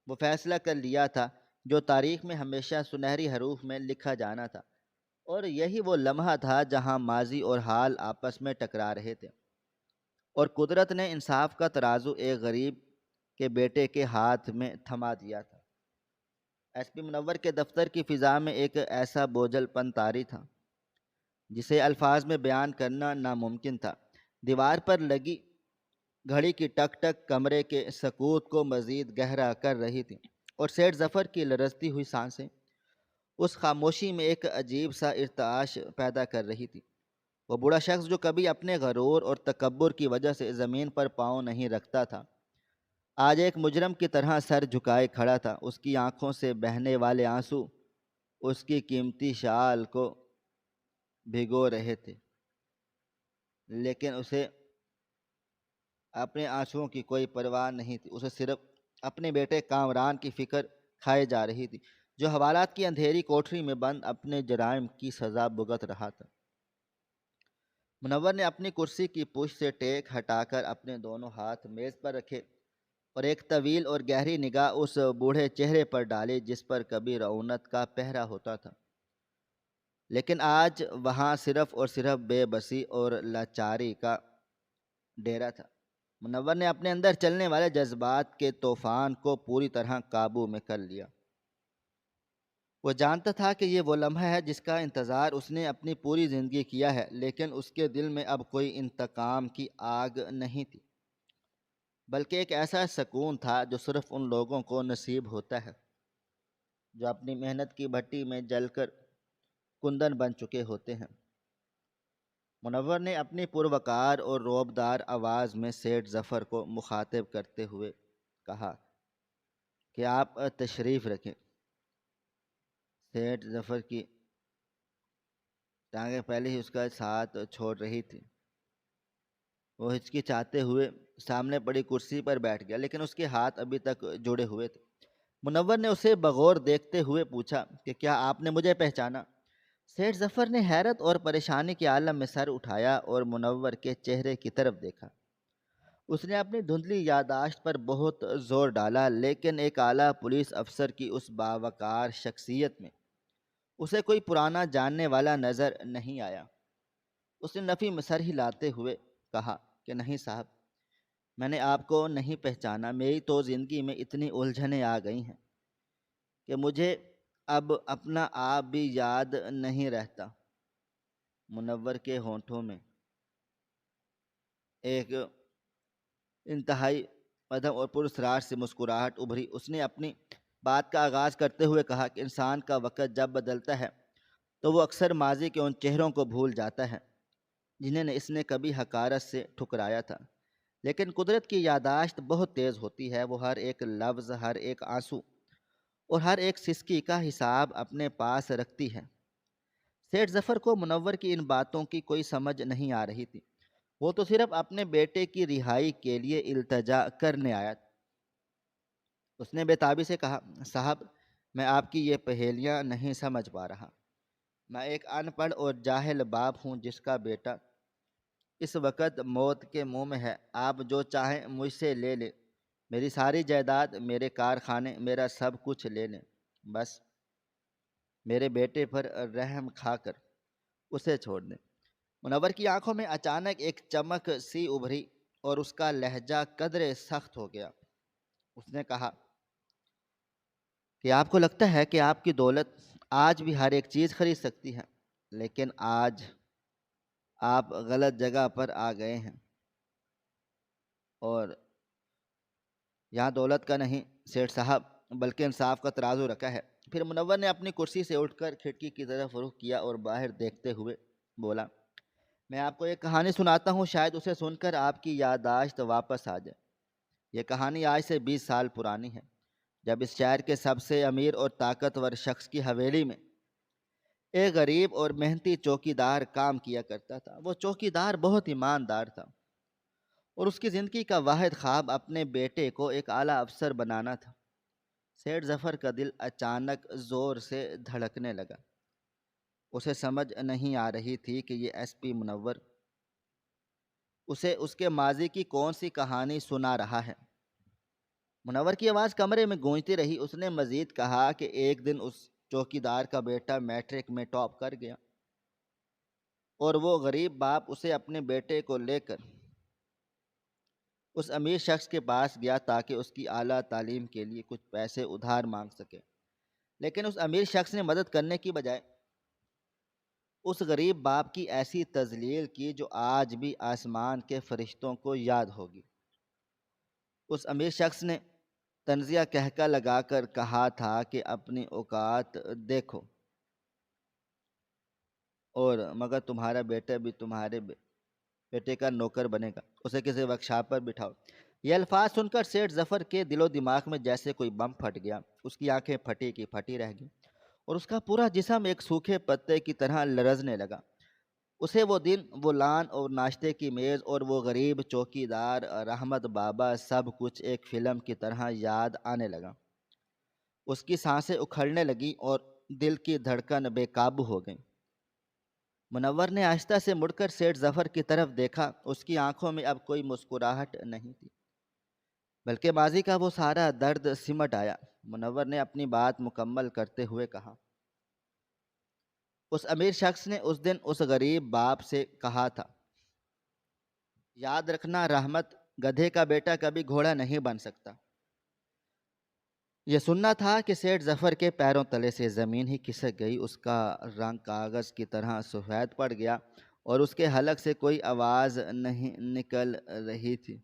وہ فیصلہ کر لیا تھا جو تاریخ میں ہمیشہ سنہری حروف میں لکھا جانا تھا۔ اور یہی وہ لمحہ تھا جہاں ماضی اور حال آپس میں ٹکرا رہے تھے، اور قدرت نے انصاف کا ترازو ایک غریب کے بیٹے کے ہاتھ میں تھما دیا تھا۔ ایس پی منور کے دفتر کی فضا میں ایک ایسا بوجھل پن طاری تھا جسے الفاظ میں بیان کرنا ناممکن تھا۔ دیوار پر لگی گھڑی کی ٹک ٹک کمرے کے سکوت کو مزید گہرا کر رہی تھی، اور سیٹھ ظفر کی لرزتی ہوئی سانسیں اس خاموشی میں ایک عجیب سا ارتعاش پیدا کر رہی تھی۔ وہ بوڑھا شخص جو کبھی اپنے غرور اور تکبر کی وجہ سے زمین پر پاؤں نہیں رکھتا تھا، آج ایک مجرم کی طرح سر جھکائے کھڑا تھا۔ اس کی آنکھوں سے بہنے والے آنسو اس کی قیمتی شال کو بھگو رہے تھے، لیکن اسے اپنے آنسوؤں کی کوئی پرواہ نہیں تھی۔ اسے صرف اپنے بیٹے کامران کی فکر کھائے جا رہی تھی، جو حوالات کی اندھیری کوٹری میں بند اپنے جرائم کی سزا بھگت رہا تھا۔ منور نے اپنی کرسی کی پشت سے ٹیک ہٹا کر اپنے دونوں ہاتھ میز پر رکھے اور ایک طویل اور گہری نگاہ اس بوڑھے چہرے پر ڈالی جس پر کبھی رعونت کا پہرا ہوتا تھا، لیکن آج وہاں صرف اور صرف بے بسی اور لاچاری کا ڈیرا تھا۔ منور نے اپنے اندر چلنے والے جذبات کے طوفان کو پوری طرح قابو میں کر لیا۔ وہ جانتا تھا کہ یہ وہ لمحہ ہے جس کا انتظار اس نے اپنی پوری زندگی کیا ہے، لیکن اس کے دل میں اب کوئی انتقام کی آگ نہیں تھی، بلکہ ایک ایسا سکون تھا جو صرف ان لوگوں کو نصیب ہوتا ہے جو اپنی محنت کی بھٹی میں جل کر کندن بن چکے ہوتے ہیں۔ منور نے اپنی پروقار اور روبدار آواز میں سیٹھ ظفر کو مخاطب کرتے ہوئے کہا کہ آپ تشریف رکھیں۔ سیٹھ ظفر کی ٹانگیں پہلے ہی اس کا ساتھ چھوڑ رہی تھی۔ وہ ہچکچاتے ہوئے سامنے پڑی کرسی پر بیٹھ گیا، لیکن اس کے ہاتھ ابھی تک جڑے ہوئے تھے۔ منور نے اسے بغور دیکھتے ہوئے پوچھا کہ کیا آپ نے مجھے پہچانا؟ سیٹھ ظفر نے حیرت اور پریشانی کے عالم میں سر اٹھایا اور منور کے چہرے کی طرف دیکھا۔ اس نے اپنی دھندلی یادداشت پر بہت زور ڈالا، لیکن ایک اعلیٰ پولیس افسر کی اس باوقار شخصیت میں اسے کوئی پرانا جاننے والا نظر نہیں آیا۔ اس نے نفی میں سر ہلاتے ہوئے کہا کہ نہیں صاحب، میں نے آپ کو نہیں پہچانا، میری تو زندگی میں اتنی الجھنیں آ گئی ہیں کہ مجھے اب اپنا آپ بھی یاد نہیں رہتا۔ منور کے ہونٹوں میں ایک انتہائی مدھم اور پراسرار سے مسکراہٹ ابھری۔ اس نے اپنی بات کا آغاز کرتے ہوئے کہا کہ انسان کا وقت جب بدلتا ہے تو وہ اکثر ماضی کے ان چہروں کو بھول جاتا ہے جنہیں اس نے کبھی حقارت سے ٹھکرایا تھا، لیکن قدرت کی یادداشت بہت تیز ہوتی ہے۔ وہ ہر ایک لفظ، ہر ایک آنسو اور ہر ایک سسکی کا حساب اپنے پاس رکھتی ہے۔ سیٹھ ظفر کو منور کی ان باتوں کی کوئی سمجھ نہیں آ رہی تھی۔ وہ تو صرف اپنے بیٹے کی رہائی کے لیے التجا کرنے آیا تھا۔ اس نے بےتابی سے کہا، صاحب میں آپ کی یہ پہیلیاں نہیں سمجھ پا رہا۔ میں ایک ان پڑھ اور جاہل باپ ہوں جس کا بیٹا اس وقت موت کے منہ میں ہے۔ آپ جو چاہیں مجھ سے لے لیں، میری ساری جائیداد، میرے کارخانے، میرا سب کچھ لے لیں، بس میرے بیٹے پر رحم کھا کر اسے چھوڑ دیں۔ منور کی آنکھوں میں اچانک ایک چمک سی ابھری اور اس کا لہجہ قدرے سخت ہو گیا۔ اس نے کہا کہ آپ کو لگتا ہے کہ آپ کی دولت آج بھی ہر ایک چیز خرید سکتی ہے، لیکن آج آپ غلط جگہ پر آ گئے ہیں، اور یہاں دولت کا نہیں سیٹھ صاحب بلکہ انصاف کا ترازو رکھا ہے۔ پھر منور نے اپنی کرسی سے اٹھ کر کھڑکی کی طرف رخ کیا اور باہر دیکھتے ہوئے بولا، میں آپ کو ایک کہانی سناتا ہوں، شاید اسے سن کر آپ کی یادداشت واپس آ جائے۔ یہ کہانی آج سے 20 سال پرانی ہے، جب اس شہر کے سب سے امیر اور طاقتور شخص کی حویلی میں ایک غریب اور محنتی چوکیدار کام کیا کرتا تھا۔ وہ چوکیدار بہت ایماندار تھا اور اس کی زندگی کا واحد خواب اپنے بیٹے کو ایک اعلیٰ افسر بنانا تھا۔ سیٹھ ظفر کا دل اچانک زور سے دھڑکنے لگا۔ اسے سمجھ نہیں آ رہی تھی کہ یہ ایس پی منور اسے اس کے ماضی کی کون سی کہانی سنا رہا ہے۔ منور کی آواز کمرے میں گونجتی رہی۔ اس نے مزید کہا کہ ایک دن اس چوکیدار کا بیٹا میٹرک میں ٹاپ کر گیا اور وہ غریب باپ اسے اپنے بیٹے کو لے کر اس امیر شخص کے پاس گیا تاکہ اس کی اعلیٰ تعلیم کے لیے کچھ پیسے ادھار مانگ سکے، لیکن اس امیر شخص نے مدد کرنے کی بجائے اس غریب باپ کی ایسی تذلیل کی جو آج بھی آسمان کے فرشتوں کو یاد ہوگی۔ اس امیر شخص نے طنزیہ کہکا لگا کر کہا تھا کہ اپنی اوقات دیکھو، اور مگر تمہارا بیٹا بھی تمہارے بیٹے کا نوکر بنے گا، اسے کسی ورکشاپ پر بٹھاؤ۔ یہ الفاظ سن کر سیٹھ ظفر کے دل و دماغ میں جیسے کوئی بم پھٹ گیا۔ اس کی آنکھیں پھٹی کی پھٹی رہ گئیں اور اس کا پورا جسم ایک سوکھے پتے کی طرح لرزنے لگا۔ اسے وہ دن، وہ لان اور ناشتے کی میز اور وہ غریب چوکیدار رحمت بابا سب کچھ ایک فلم کی طرح یاد آنے لگا۔ اس کی سانسیں اکھڑنے لگیں اور دل کی دھڑکن بے قابو ہو گئی۔ منور نے آہستہ سے مڑ کر سیٹھ ظفر کی طرف دیکھا۔ اس کی آنکھوں میں اب کوئی مسکراہٹ نہیں تھی، بلکہ ماضی کا وہ سارا درد سمٹ آیا۔ منور نے اپنی بات مکمل کرتے ہوئے کہا، اس امیر شخص نے اس دن اس غریب باپ سے کہا تھا، یاد رکھنا رحمت، گدھے کا بیٹا کبھی گھوڑا نہیں بن سکتا۔ یہ سننا تھا کہ سیٹھ ظفر کے پیروں تلے سے زمین ہی کھسک گئی۔ اس کا رنگ کاغذ کی طرح سفید پڑ گیا اور اس کے حلق سے کوئی آواز نہیں نکل رہی تھی۔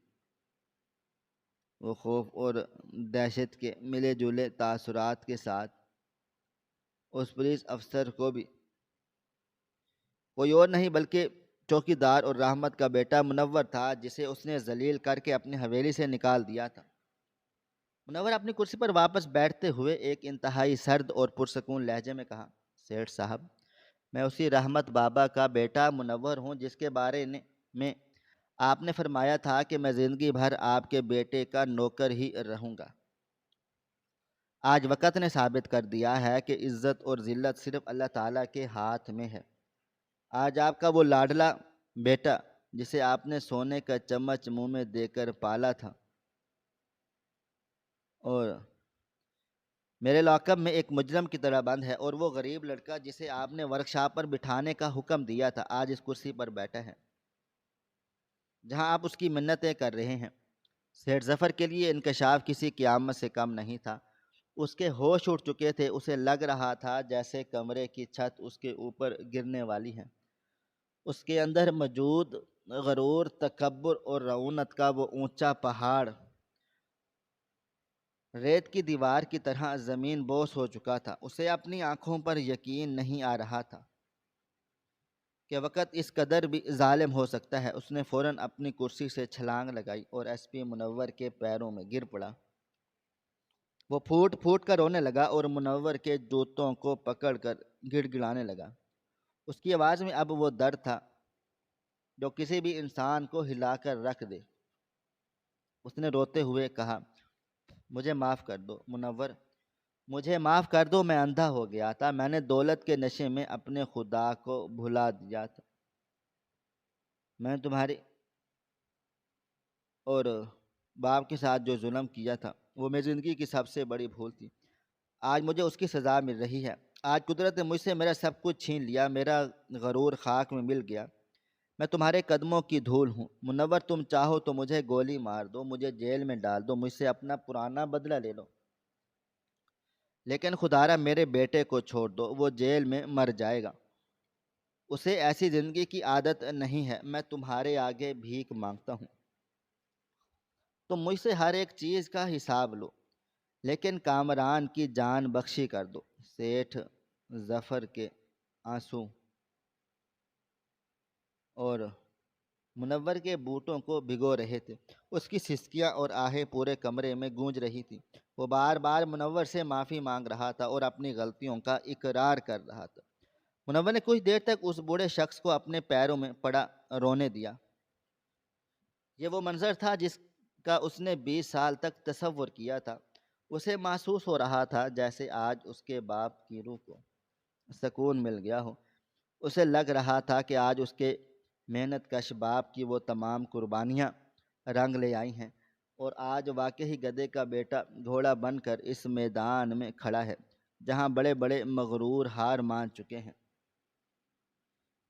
وہ خوف اور دہشت کے ملے جلے تاثرات کے ساتھ اس پولیس افسر کو بھی کوئی اور نہیں بلکہ چوکیدار اور رحمت کا بیٹا منور تھا، جسے اس نے ذلیل کر کے اپنی حویلی سے نکال دیا تھا۔ منور اپنی کرسی پر واپس بیٹھتے ہوئے ایک انتہائی سرد اور پرسکون لہجے میں کہا، سیٹھ صاحب میں اسی رحمت بابا کا بیٹا منور ہوں جس کے بارے میں آپ نے فرمایا تھا کہ میں زندگی بھر آپ کے بیٹے کا نوکر ہی رہوں گا۔ آج وقت نے ثابت کر دیا ہے کہ عزت اور ذلت صرف اللہ تعالیٰ کے ہاتھ میں ہے۔ آج آپ کا وہ لاڈلا بیٹا جسے آپ نے سونے کا چمچ منہ میں دے کر پالا تھا، اور میرے لاک اپ میں ایک مجرم کی طرح بند ہے، اور وہ غریب لڑکا جسے آپ نے ورکشاپ پر بٹھانے کا حکم دیا تھا آج اس کرسی پر بیٹھا ہے۔ جہاں آپ اس کی منتیں کر رہے ہیں۔ سیٹھ ظفر کے لیے انکشاف کسی قیامت سے کم نہیں تھا۔ اس کے ہوش اٹھ چکے تھے، اسے لگ رہا تھا جیسے کمرے کی چھت اس کے اوپر گرنے والی ہے۔ اس کے اندر موجود غرور، تکبر اور رعونت کا وہ اونچا پہاڑ ریت کی دیوار کی طرح زمین بوس ہو چکا تھا۔ اسے اپنی آنکھوں پر یقین نہیں آ رہا تھا کہ وقت اس قدر بھی ظالم ہو سکتا ہے۔ اس نے فوراً اپنی کرسی سے چھلانگ لگائی اور ایس پی منور کے پیروں میں گر پڑا۔ وہ پھوٹ پھوٹ کر رونے لگا اور منور کے جوتوں کو پکڑ کر گڑ گڑانے لگا۔ اس کی آواز میں اب وہ درد تھا جو کسی بھی انسان کو ہلا کر رکھ دے۔ اس نے روتے ہوئے کہا، مجھے معاف کر دو منور، مجھے معاف کر دو، میں اندھا ہو گیا تھا، میں نے دولت کے نشے میں اپنے خدا کو بھلا دیا تھا، میں نے تمہاری اور باپ کے ساتھ جو ظلم کیا تھا وہ میری زندگی کی سب سے بڑی بھول تھی۔ آج مجھے اس کی سزا مل رہی ہے۔ آج قدرت نے مجھ سے میرا سب کچھ چھین لیا، میرا غرور خاک میں مل گیا، میں تمہارے قدموں کی دھول ہوں۔ منور، تم چاہو تو مجھے گولی مار دو، مجھے جیل میں ڈال دو، مجھ سے اپنا پرانا بدلہ لے لو، لیکن خدارا میرے بیٹے کو چھوڑ دو، وہ جیل میں مر جائے گا، اسے ایسی زندگی کی عادت نہیں ہے، میں تمہارے آگے بھیک مانگتا ہوں، تم مجھ سے ہر ایک چیز کا حساب لو، لیکن کامران کی جان بخشی کر دو۔ سیٹھ ظفر کے آنسو اور منور کے بوٹوں کو بھگو رہے تھے۔ اس کی سسکیاں اور آہیں پورے کمرے میں گونج رہی تھیں۔ وہ بار بار منور سے معافی مانگ رہا تھا اور اپنی غلطیوں کا اقرار کر رہا تھا۔ منور نے کچھ دیر تک اس بوڑھے شخص کو اپنے پیروں میں پڑا رونے دیا۔ یہ وہ منظر تھا جس کا اس نے 20 سال تک تصور کیا تھا۔ اسے محسوس ہو رہا تھا جیسے آج اس کے باپ کی روح کو سکون مل گیا ہو۔ اسے لگ رہا تھا کہ آج اس کے محنت کش باپ کی وہ تمام قربانیاں رنگ لے آئی ہیں، اور آج واقعی گدھے کا بیٹا گھوڑا بن کر اس میدان میں کھڑا ہے جہاں بڑے بڑے مغرور ہار مان چکے ہیں۔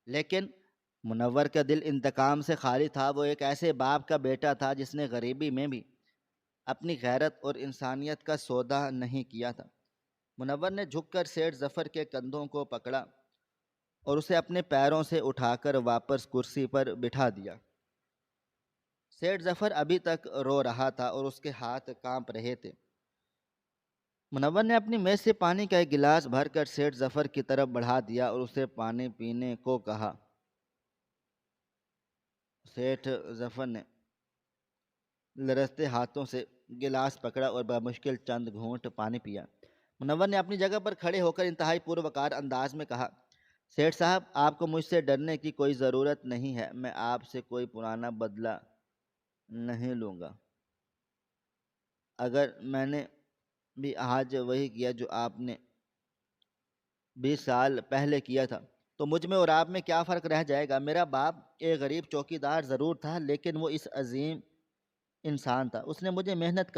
لیکن منور کا دل انتقام سے خالی تھا۔ وہ ایک ایسے باپ کا بیٹا تھا جس نے غریبی میں بھی اپنی غیرت اور انسانیت کا سودا نہیں کیا تھا۔ منور نے جھک کر سیٹھ ظفر کے کندھوں کو پکڑا اور اسے اپنے پیروں سے اٹھا کر واپس کرسی پر بٹھا دیا۔ سیٹھ ظفر ابھی تک رو رہا تھا اور اس کے ہاتھ کانپ رہے تھے۔ منور نے اپنی میز سے پانی کا ایک گلاس بھر کر سیٹھ ظفر کی طرف بڑھا دیا اور اسے پانی پینے کو کہا۔ سیٹھ ظفر نے لرزتے ہاتھوں سے گلاس پکڑا اور بمشکل چند گھونٹ پانی پیا۔ منور نے اپنی جگہ پر کھڑے ہو کر انتہائی پروقار انداز میں کہا، سیٹھ صاحب، آپ کو مجھ سے ڈرنے کی کوئی ضرورت نہیں ہے، میں آپ سے کوئی پرانا بدلہ نہیں لوں گا۔ اگر میں نے بھی آج وہی کیا جو آپ نے 20 سال پہلے کیا تھا تو مجھ میں اور آپ میں کیا فرق رہ جائے گا؟ میرا باپ ایک غریب چوکیدار ضرور تھا، لیکن وہ اس عظیم انسان تھا۔ اس نے مجھے محنت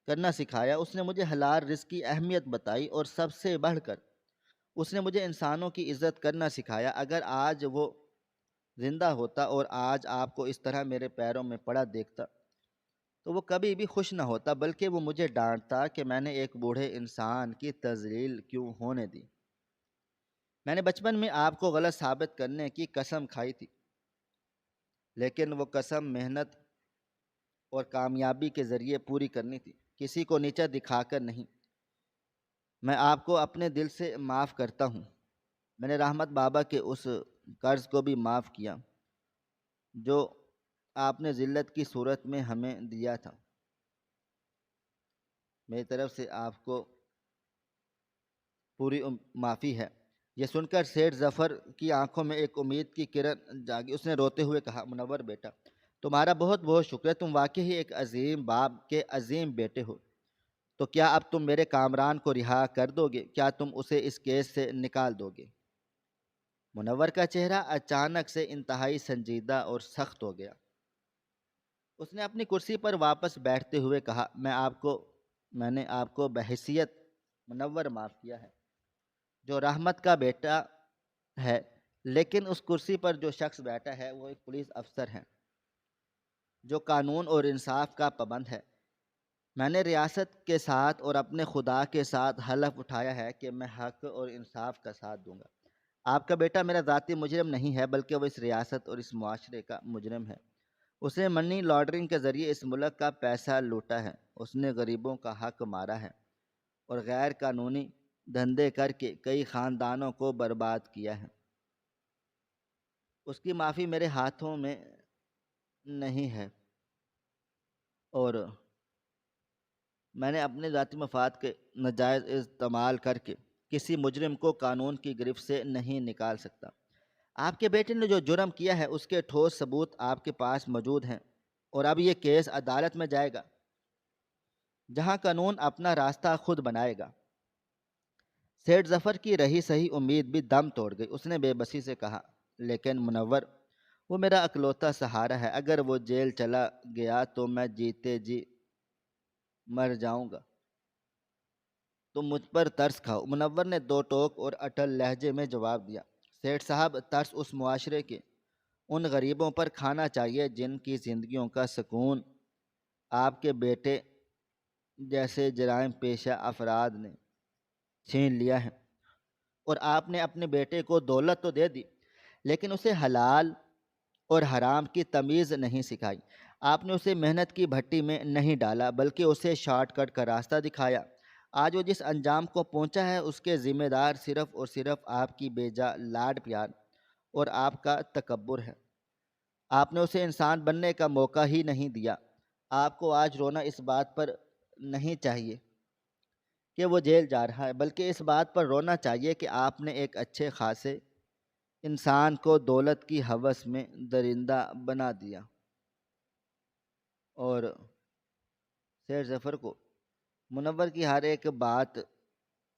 کرنا سکھایا، اس نے مجھے حلال رزق کی اہمیت بتائی، اور سب سے بڑھ کر اس نے مجھے انسانوں کی عزت کرنا سکھایا۔ اگر آج وہ زندہ ہوتا اور آج آپ کو اس طرح میرے پیروں میں پڑا دیکھتا تو وہ کبھی بھی خوش نہ ہوتا، بلکہ وہ مجھے ڈانٹتا کہ میں نے ایک بوڑھے انسان کی تذلیل کیوں ہونے دی۔ میں نے بچپن میں آپ کو غلط ثابت کرنے کی قسم کھائی تھی، لیکن وہ قسم محنت اور کامیابی کے ذریعے پوری کرنی تھی، کسی کو نیچا دکھا کر نہیں۔ میں آپ کو اپنے دل سے معاف کرتا ہوں۔ میں نے رحمت بابا کے اس قرض کو بھی معاف کیا جو آپ نے ذلت کی صورت میں ہمیں دیا تھا۔ میری طرف سے آپ کو پوری معافی ہے۔ یہ سن کر سیٹھ ظفر کی آنکھوں میں ایک امید کی کرن جاگی۔ اس نے روتے ہوئے کہا، منور بیٹا، تمہارا بہت بہت شکریہ، تم واقعی ایک عظیم باپ کے عظیم بیٹے ہو۔ تو کیا اب تم میرے کامران کو رہا کر دو گے؟ کیا تم اسے اس کیس سے نکال دو گے؟ منور کا چہرہ اچانک سے انتہائی سنجیدہ اور سخت ہو گیا۔ اس نے اپنی کرسی پر واپس بیٹھتے ہوئے کہا، میں نے آپ کو بحیثیت منور معاف کیا ہے، جو رحمت کا بیٹا ہے، لیکن اس کرسی پر جو شخص بیٹھا ہے وہ ایک پولیس افسر ہے جو قانون اور انصاف کا پابند ہے۔ میں نے ریاست کے ساتھ اور اپنے خدا کے ساتھ حلف اٹھایا ہے کہ میں حق اور انصاف کا ساتھ دوں گا۔ آپ کا بیٹا میرا ذاتی مجرم نہیں ہے، بلکہ وہ اس ریاست اور اس معاشرے کا مجرم ہے۔ اس نے منی لانڈرنگ کے ذریعے اس ملک کا پیسہ لوٹا ہے، اس نے غریبوں کا حق مارا ہے اور غیر قانونی دھندے کر کے کئی خاندانوں کو برباد کیا ہے۔ اس کی معافی میرے ہاتھوں میں نہیں ہے، اور میں نے اپنے ذاتی مفاد کے ناجائز استعمال کر کے کسی مجرم کو قانون کی گرفت سے نہیں نکال سکتا۔ آپ کے بیٹے نے جو جرم کیا ہے اس کے ٹھوس ثبوت آپ کے پاس موجود ہیں، اور اب یہ کیس عدالت میں جائے گا جہاں قانون اپنا راستہ خود بنائے گا۔ سیٹھ ظفر کی رہی صحیح امید بھی دم توڑ گئی۔ اس نے بے بسی سے کہا، لیکن منور، وہ میرا اکلوتا سہارا ہے۔ اگر وہ جیل چلا گیا تو میں جیتے جی مر جاؤں گا۔ تم مجھ پر ترس کھاؤ۔ منور نے دو ٹوک اور اٹل لہجے میں جواب دیا، سیٹھ صاحب، ترس اس معاشرے کے ان غریبوں پر کھانا چاہیے جن کی زندگیوں کا سکون آپ کے بیٹے جیسے جرائم پیشہ افراد نے چھین لیا ہے۔ اور آپ نے اپنے بیٹے کو دولت تو دے دی، لیکن اسے حلال اور حرام کی تمیز نہیں سکھائی۔ آپ نے اسے محنت کی بھٹی میں نہیں ڈالا، بلکہ اسے شارٹ کٹ کا راستہ دکھایا۔ آج وہ جس انجام کو پہنچا ہے اس کے ذمہ دار صرف اور صرف آپ کی بیجا لاڈ پیار اور آپ کا تکبر ہے۔ آپ نے اسے انسان بننے کا موقع ہی نہیں دیا۔ آپ کو آج رونا اس بات پر نہیں چاہیے کہ وہ جیل جا رہا ہے، بلکہ اس بات پر رونا چاہیے کہ آپ نے ایک اچھے خاصے انسان کو دولت کی ہوس میں درندہ بنا دیا۔ اور سیر ظفر کو منور کی ہر ایک بات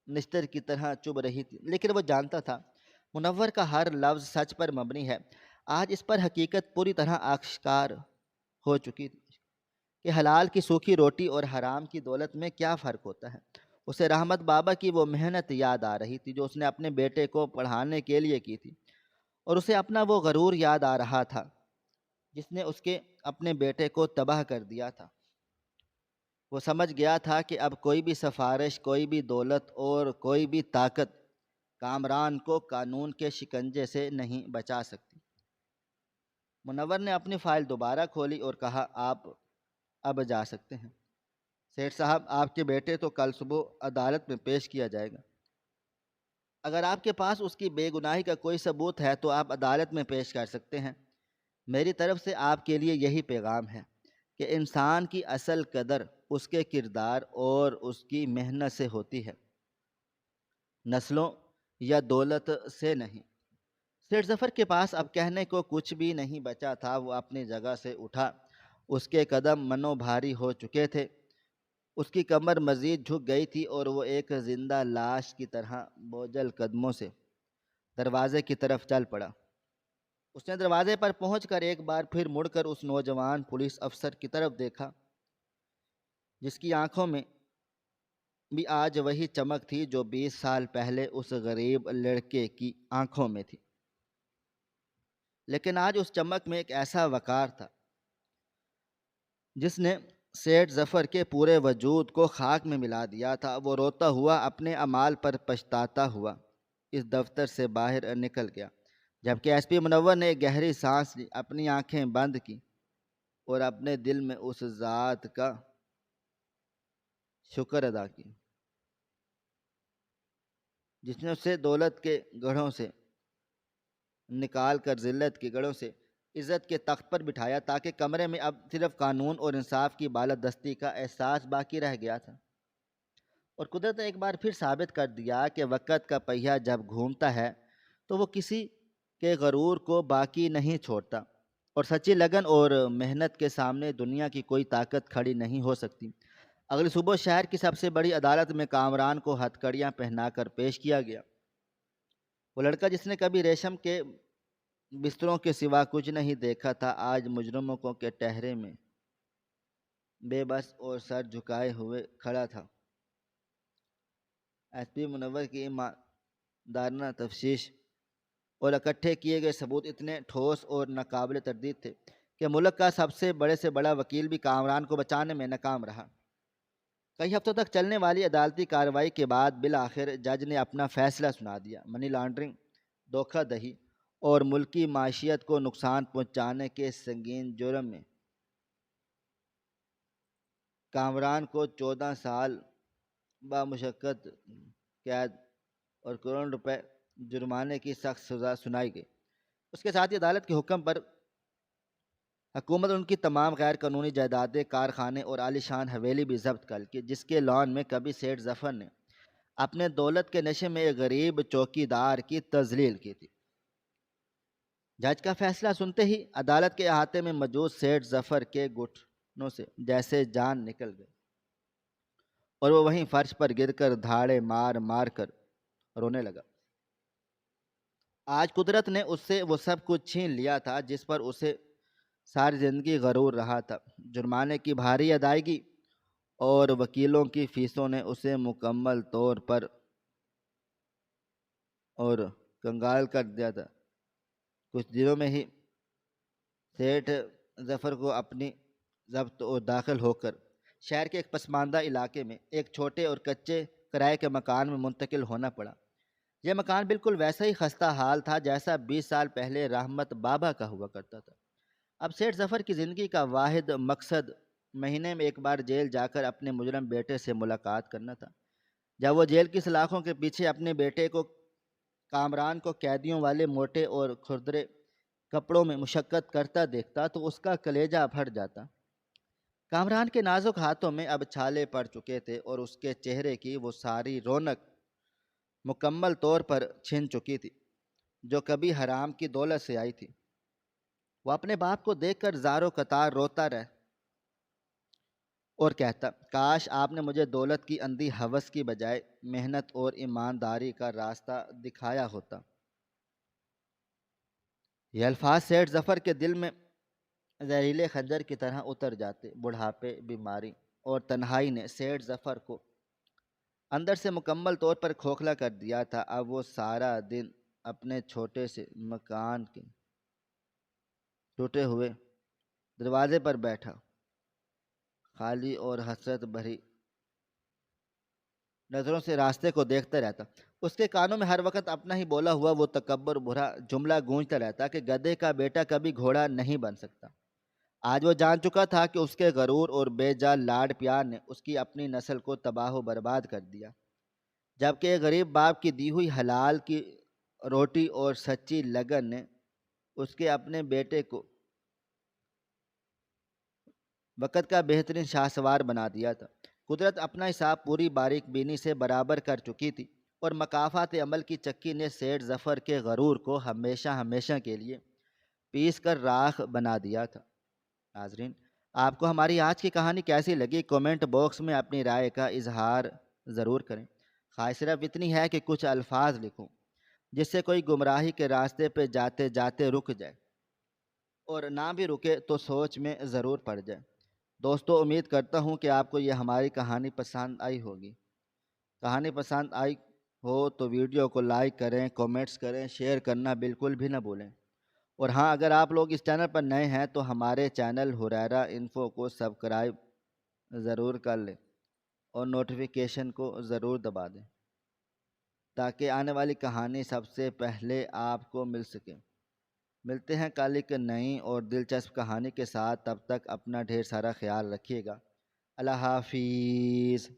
نشتر کی طرح چبھ رہی تھی، لیکن وہ جانتا تھا منور کا ہر لفظ سچ پر مبنی ہے۔ آج اس پر حقیقت پوری طرح آشکار ہو چکی تھی کہ حلال کی سوکھی روٹی اور حرام کی دولت میں کیا فرق ہوتا ہے۔ اسے رحمت بابا کی وہ محنت یاد آ رہی تھی جو اس نے اپنے بیٹے کو پڑھانے کے لیے کی تھی، اور اسے اپنا وہ غرور یاد آ رہا تھا جس نے اس کے اپنے بیٹے کو تباہ کر دیا تھا۔ وہ سمجھ گیا تھا کہ اب کوئی بھی سفارش، کوئی بھی دولت اور کوئی بھی طاقت کامران کو قانون کے شکنجے سے نہیں بچا سکتی۔ منور نے اپنی فائل دوبارہ کھولی اور کہا، آپ اب جا سکتے ہیں۔ سیٹھ صاحب، آپ کے بیٹے تو کل صبح عدالت میں پیش کیا جائے گا۔ اگر آپ کے پاس اس کی بے گناہی کا کوئی ثبوت ہے تو آپ عدالت میں پیش کر سکتے ہیں۔ میری طرف سے آپ کے لیے یہی پیغام ہے کہ انسان کی اصل قدر اس کے کردار اور اس کی محنت سے ہوتی ہے، نسلوں یا دولت سے نہیں۔ سیٹھ ظفر کے پاس اب کہنے کو کچھ بھی نہیں بچا تھا۔ وہ اپنی جگہ سے اٹھا، اس کے قدم منو بھاری ہو چکے تھے، اس کی کمر مزید جھک گئی تھی، اور وہ ایک زندہ لاش کی طرح بوجھل قدموں سے دروازے کی طرف چل پڑا۔ اس نے دروازے پر پہنچ کر ایک بار پھر مڑ کر اس نوجوان پولیس افسر کی طرف دیکھا جس کی آنکھوں میں بھی آج وہی چمک تھی جو 20 سال پہلے اس غریب لڑکے کی آنکھوں میں تھی، لیکن آج اس چمک میں ایک ایسا وقار تھا جس نے سیٹھ ظفر کے پورے وجود کو خاک میں ملا دیا تھا۔ وہ روتا ہوا، اپنے اعمال پر پچھتاتا ہوا اس دفتر سے باہر نکل گیا، جبکہ ایس پی منور نے ایک گہری سانس لی، اپنی آنکھیں بند کی اور اپنے دل میں اس ذات کا شکر ادا کی جس نے اسے دولت کے گڑھوں سے نکال کر ذلت کے گڑھوں سے عزت کے تخت پر بٹھایا، تاکہ کمرے میں اب صرف قانون اور انصاف کی بالادستی کا احساس باقی رہ گیا تھا۔ اور قدرت نے ایک بار پھر ثابت کر دیا کہ وقت کا پہیہ جب گھومتا ہے تو وہ کسی کے غرور کو باقی نہیں چھوڑتا، اور سچی لگن اور محنت کے سامنے دنیا کی کوئی طاقت کھڑی نہیں ہو سکتی۔ اگلی صبح شہر کی سب سے بڑی عدالت میں کامران کو ہتھ کڑیاں پہنا کر پیش کیا گیا۔ وہ لڑکا جس نے کبھی ریشم کے بستروں کے سوا کچھ نہیں دیکھا تھا، آج مجرموں کے ٹہرے میں بے بس اور سر جھکائے ہوئے کھڑا تھا۔ ایس پی منور کی ایماندارانہ تفتیش اور اکٹھے کیے گئے ثبوت اتنے ٹھوس اور ناقابل تردید تھے کہ ملک کا سب سے بڑا وکیل بھی کامران کو بچانے میں ناکام رہا۔ کئی ہفتوں تک چلنے والی عدالتی کارروائی کے بعد بالآخر جج نے اپنا فیصلہ سنا دیا۔ منی لانڈرنگ، دھوکہ دہی اور ملکی معیشت کو نقصان پہنچانے کے سنگین جرم میں کامران کو 14 سال بامشقت قید اور کروڑ روپے جرمانے کی سخت سزا سنائی گئی۔ اس کے ساتھ ہی عدالت کے حکم پر حکومت ان کی تمام غیر قانونی جائیدادیں، کارخانے اور عالیشان حویلی بھی ضبط کر لی، جس کے لان میں کبھی سیٹھ ظفر نے اپنے دولت کے نشے میں ایک غریب چوکی دار کی تذلیل کی تھی۔ جج کا فیصلہ سنتے ہی عدالت کے احاطے میں موجود سیٹھ ظفر کے گھٹنوں سے جیسے جان نکل گئی اور وہ وہیں فرش پر گر کر دھاڑے مار مار کر رونے لگا۔ آج قدرت نے اس سے وہ سب کچھ چھین لیا تھا جس پر اسے ساری زندگی غرور رہا تھا۔ جرمانے کی بھاری ادائیگی اور وکیلوں کی فیسوں نے اسے مکمل طور پر اور کنگال کر دیا تھا۔ کچھ دنوں میں ہی سیٹھ ظفر کو اپنی ضبط اور داخل ہو کر شہر کے ایک پسماندہ علاقے میں ایک چھوٹے اور کچے کرائے کے مکان میں منتقل ہونا پڑا۔ یہ مکان بالکل ویسا ہی خستہ حال تھا جیسا 20 سال پہلے رحمت بابا کا ہوا کرتا تھا۔ اب سیٹھ ظفر کی زندگی کا واحد مقصد مہینے میں ایک بار جیل جا کر اپنے مجرم بیٹے سے ملاقات کرنا تھا۔ جب وہ جیل کی سلاخوں کے پیچھے اپنے بیٹے کو کامران کو قیدیوں والے موٹے اور کھردرے کپڑوں میں مشقت کرتا دیکھتا تو اس کا کلیجہ پھٹ جاتا۔ کامران کے نازک ہاتھوں میں اب چھالے پڑ چکے تھے اور اس کے چہرے کی وہ ساری رونق مکمل طور پر چھن چکی تھی جو کبھی حرام کی دولت سے آئی تھی۔ وہ اپنے باپ کو دیکھ کر زاروں قطار روتا رہ اور کہتا، کاش آپ نے مجھے دولت کی اندھی ہوس کی بجائے محنت اور ایمانداری کا راستہ دکھایا ہوتا۔ یہ الفاظ سیٹھ ظفر کے دل میں زہریلے خنجر کی طرح اتر جاتے۔ بڑھاپے، بیماری اور تنہائی نے سیٹھ ظفر کو اندر سے مکمل طور پر کھوکھلا کر دیا تھا۔ اب وہ سارا دن اپنے چھوٹے سے مکان کے ٹوٹے ہوئے دروازے پر بیٹھا خالی اور حسرت بھری نظروں سے راستے کو دیکھتا رہتا۔ اس کے کانوں میں ہر وقت اپنا ہی بولا ہوا وہ تکبر بھرا جملہ گونجتا رہتا کہ گدھے کا بیٹا کبھی گھوڑا نہیں بن سکتا۔ آج وہ جان چکا تھا کہ اس کے غرور اور بے جا لاڈ پیار نے اس کی اپنی نسل کو تباہ و برباد کر دیا، جبکہ ایک غریب باپ کی دی ہوئی حلال کی روٹی اور سچی لگن نے اس کے اپنے بیٹے کو وقت کا بہترین شاہسوار بنا دیا تھا۔ قدرت اپنا حساب پوری باریک بینی سے برابر کر چکی تھی اور مکافات عمل کی چکی نے سیٹھ ظفر کے غرور کو ہمیشہ ہمیشہ کے لیے پیس کر راکھ بنا دیا تھا۔ ناظرین، آپ کو ہماری آج کی کہانی کیسی لگی؟ کومنٹ باکس میں اپنی رائے کا اظہار ضرور کریں۔ خواہش صرف اتنی ہے کہ کچھ الفاظ لکھوں جس سے کوئی گمراہی کے راستے پہ جاتے جاتے رک جائے، اور نہ بھی رکے تو سوچ میں ضرور پڑ جائے۔ دوستو، امید کرتا ہوں کہ آپ کو یہ ہماری کہانی پسند آئی ہوگی۔ کہانی پسند آئی ہو تو ویڈیو کو لائک کریں، کومنٹس کریں، شیئر کرنا بالکل بھی نہ بھولیں۔ اور ہاں، اگر آپ لوگ اس چینل پر نئے ہیں تو ہمارے چینل ہریرا انفو کو سبسکرائب ضرور کر لیں اور نوٹیفیکیشن کو ضرور دبا دیں تاکہ آنے والی کہانی سب سے پہلے آپ کو مل سکے۔ ملتے ہیں کل ایک نئی اور دلچسپ کہانی کے ساتھ، تب تک اپنا ڈھیر سارا خیال رکھیے گا۔ اللہ حافظ۔